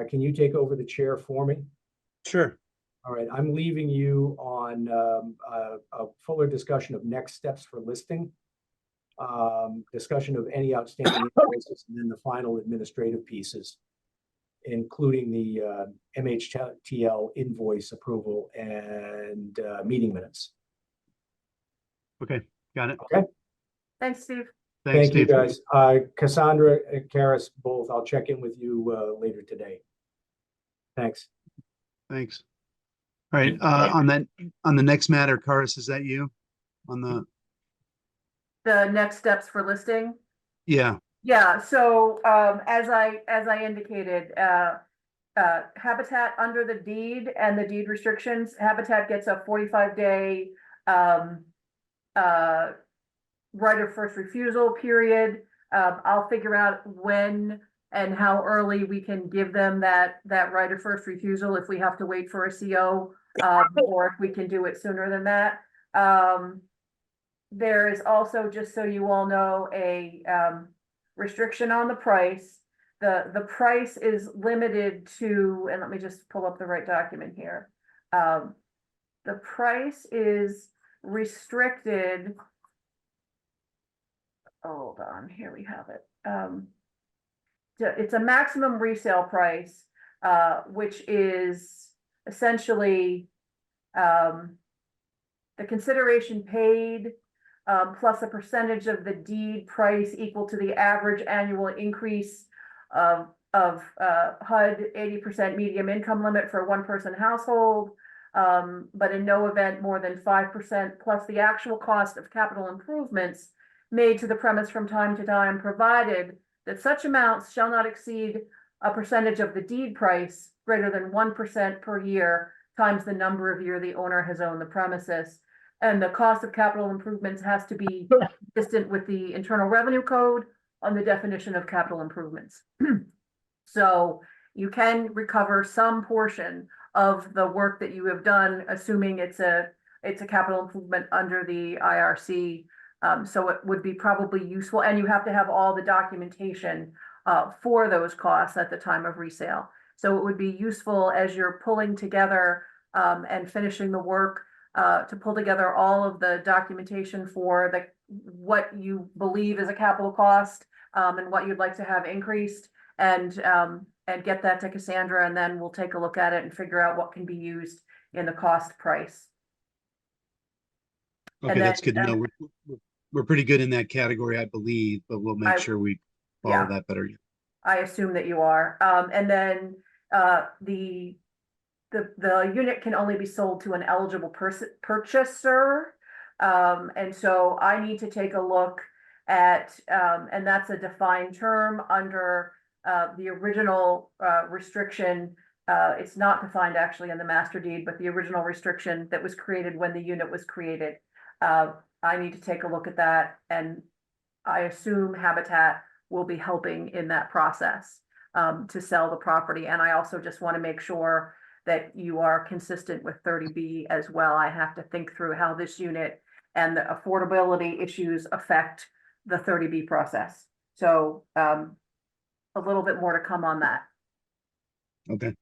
can you take over the chair for me? Sure. All right. I'm leaving you on a fuller discussion of next steps for listing, discussion of any outstanding invoices, and then the final administrative pieces, including the MHTL invoice approval and meeting minutes. Okay, got it. Okay. Thanks, Steve. Thanks, Thank you, Steve. guys. Cassandra, Karis, both. I'll check in with you later today. Thanks. Thanks. All right, on the next matter, Karis, is that you? On The next steps for listing. yeah, Yeah, so as I indicated, Habitat under the deed and the deed restrictions, Habitat gets a 45-day right of first refusal period. I'll figure out when and how early we can give them that right of first refusal if we have to wait for a CO, or if we can do it sooner than that. There is also, just so you all know, a restriction on the price. The price is limited to, and let me just pull up the right document here. The price is restricted. Hold on, here we have it. It's a maximum resale price, which is essentially the consideration paid plus a percentage of the deed price equal to the average annual increase of HUD 80% medium income limit for a one-person household, but in no event more than 5% plus the actual cost of capital improvements made to the premise from time to time, provided that such amounts shall not exceed a percentage of the deed price greater than 1% per year times the number of years the owner has owned the premises. And the cost of capital improvements has to be consistent with the Internal Revenue Code on the definition of capital improvements. So you can recover some portion of the work that you have done, assuming it's a capital improvement under the IRC. So it would be probably useful, and you have to have all the documentation for those costs at the time of resale. So it would be useful as you're pulling together and finishing the work to pull together all of the documentation for what you believe is a capital cost and what you'd like to have increased, and get that to Cassandra, and then we'll take a look at it and figure out what can be used in the cost price. okay, that's good to know. We're pretty good in that category, I believe, but we'll make sure we follow that better. I assume that you are. And then the unit can only be sold to an eligible purchaser. And so I need to take a look at, and that's a defined term under the original restriction. It's not defined actually in the master deed, but the original restriction that was created when the unit was created. I need to take a look at that, and I assume Habitat will be helping in that process to sell the property. And I also just want to make sure that you are consistent with 30B as well. I have to think through how this unit and the affordability issues affect the 30B process. So a little bit more to come on that. Okay.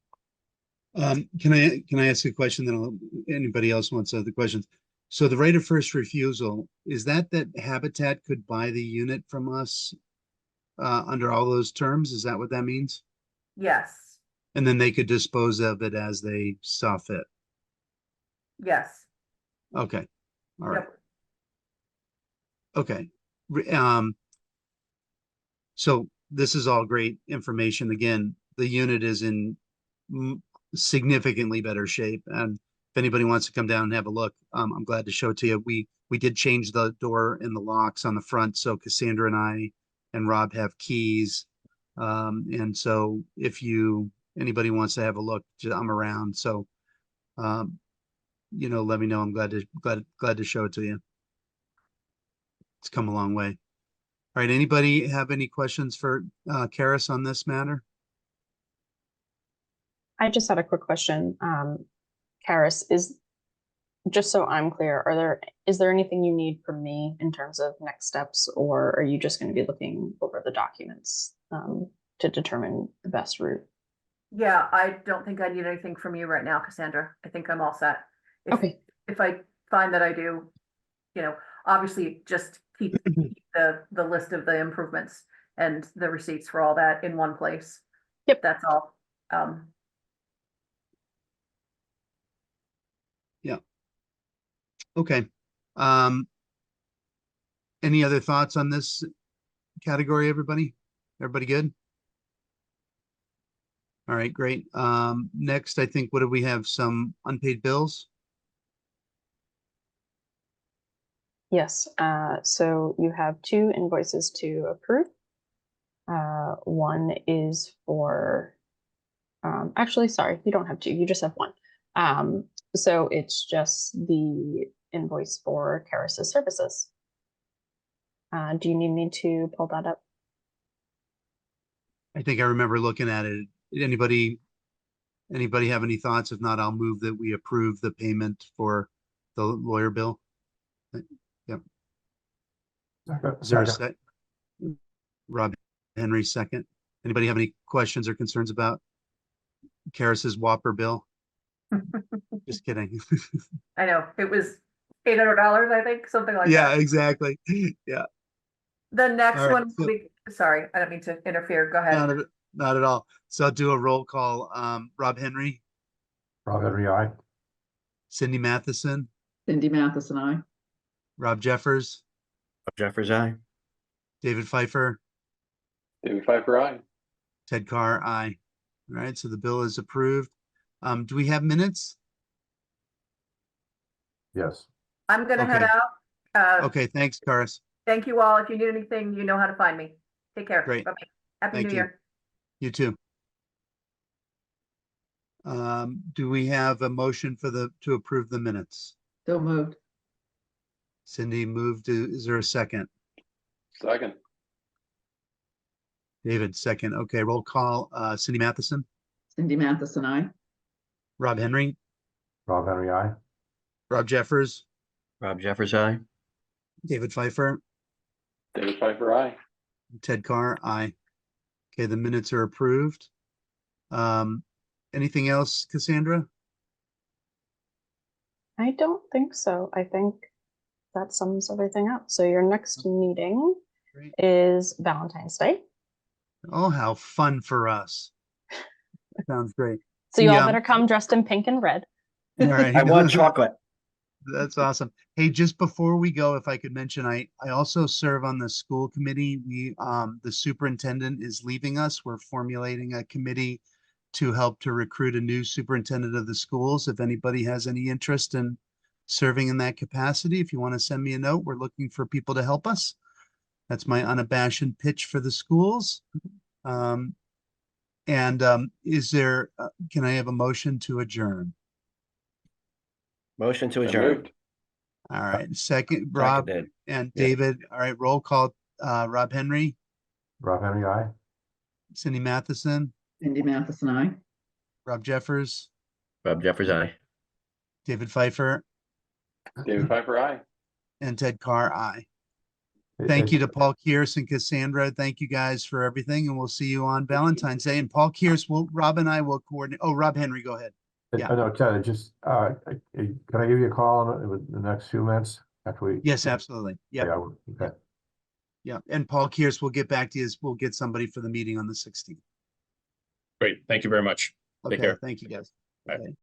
Can I ask a question? Then anybody else wants other questions? So the right of first refusal, is that Habitat could buy the unit from us under all those terms? Is that what that means? Yes. And then they could dispose of it as they saw fit. Yes. Okay. All right. Yep. Okay. So this is all great information. Again, the unit is in significantly better shape, and if anybody wants to come down and have a look, I'm glad to show it to you. We did change the door and the locks on the front, so Cassandra and I and Rob have keys. And so if anybody wants to have a look, I'm around. So, let me know. I'm glad to show it to you. It's come a long way. All right. Anybody have any questions for Karis on this matter? I just had a quick question. Karis, just so I'm clear, is there anything you need from me in terms of next steps, or are you just going to be looking over the documents to determine the best route? Yeah, I don't think I need anything from you right now, Cassandra. I think I'm all set. Okay. If I find that I do, obviously just keep the list of the improvements and the receipts for all that in one place. Yep. That's all. Yeah. Okay. Any other thoughts on this category, everybody? Everybody good? All right, great. Next, I think, what do we have? Some unpaid bills? Yes, so you have two invoices to approve. One is for, actually, sorry, you don't have two, you just have one. So it's just the invoice for Karis's services. Do you need me to pull that up? I think I remember looking at it. Anybody have any thoughts? If not, I'll move that we approve the payment for the lawyer bill. Is there a Second. sec? Rob Henry, second. Anybody have any questions or concerns about Karis's Whopper bill? Just kidding. I know, it was $800, I think, something like Yeah, that. exactly. Yeah, The next All right, one, so- sorry, I don't mean to interfere. Go ahead. not at all. So I'll do a roll call. Rob Henry, Rob Henry, aye. Cindy Matheson, Cindy Matheson, I. Rob Jeffers, Jeffers, aye. David Pfeiffer, David Pfeiffer, aye. Ted Carr, aye. All right, so the bill is approved. Do we have minutes? Yes. I'm gonna head Okay. out. Okay, thanks, Karis. Thank you all. If you need anything, you know how to find me. Take care. Great. Bye-bye. Happy Thank New you. Year. You too. Do we have a motion to approve the minutes? So moved. Cindy moved. Is there a second? Second. David, second. Okay, roll call. Cindy Matheson, Cindy Matheson, I. Rob Henry, Rob Henry, aye. Rob Jeffers, Rob Jeffers, aye. David Pfeiffer, David Pfeiffer, aye. Ted Carr, aye. Okay, the minutes are approved. Anything else, Cassandra? I don't think so. I think that sums everything up. So your next meeting Great. is Valentine's Day. Oh, how fun for us. Sounds great. So you all Yeah. better come dressed in pink and red. All right. I want chocolate. That's awesome. Hey, just before we go, if I could mention, I also serve on the school committee. The superintendent is leaving us. We're formulating a committee to help to recruit a new superintendent of the schools. If anybody has any interest in serving in that capacity, if you want to send me a note, we're looking for people to help us. That's my unabashed pitch for the schools. Is there, can I have a motion to adjourn? Motion to So adjourn. moved. All right, second, Rob Seconded. and Yeah. David. All right, roll call. Rob Henry, Rob Henry, aye. Cindy Matheson, Cindy Matheson, I. Rob Jeffers, Rob Jeffers, aye. David Pfeiffer, David Pfeiffer, aye. and Ted Carr, aye. Hey, Thank hey, you to Paul Kears and Cassandra. Thank you guys for everything, and we'll see you on Valentine's Day. And Paul Kears, Rob and I will coordinate. Oh, Rob Henry, go ahead. Yeah. I know, Ted, just, can I give you a call in the next few minutes after we? Yes, absolutely. Yeah, Yeah, okay. yeah. And Paul Kears, we'll get back to you. We'll get somebody for the meeting on the 16th. Great. Thank you very much. Take Okay, care. thank you, guys. Bye. Okay.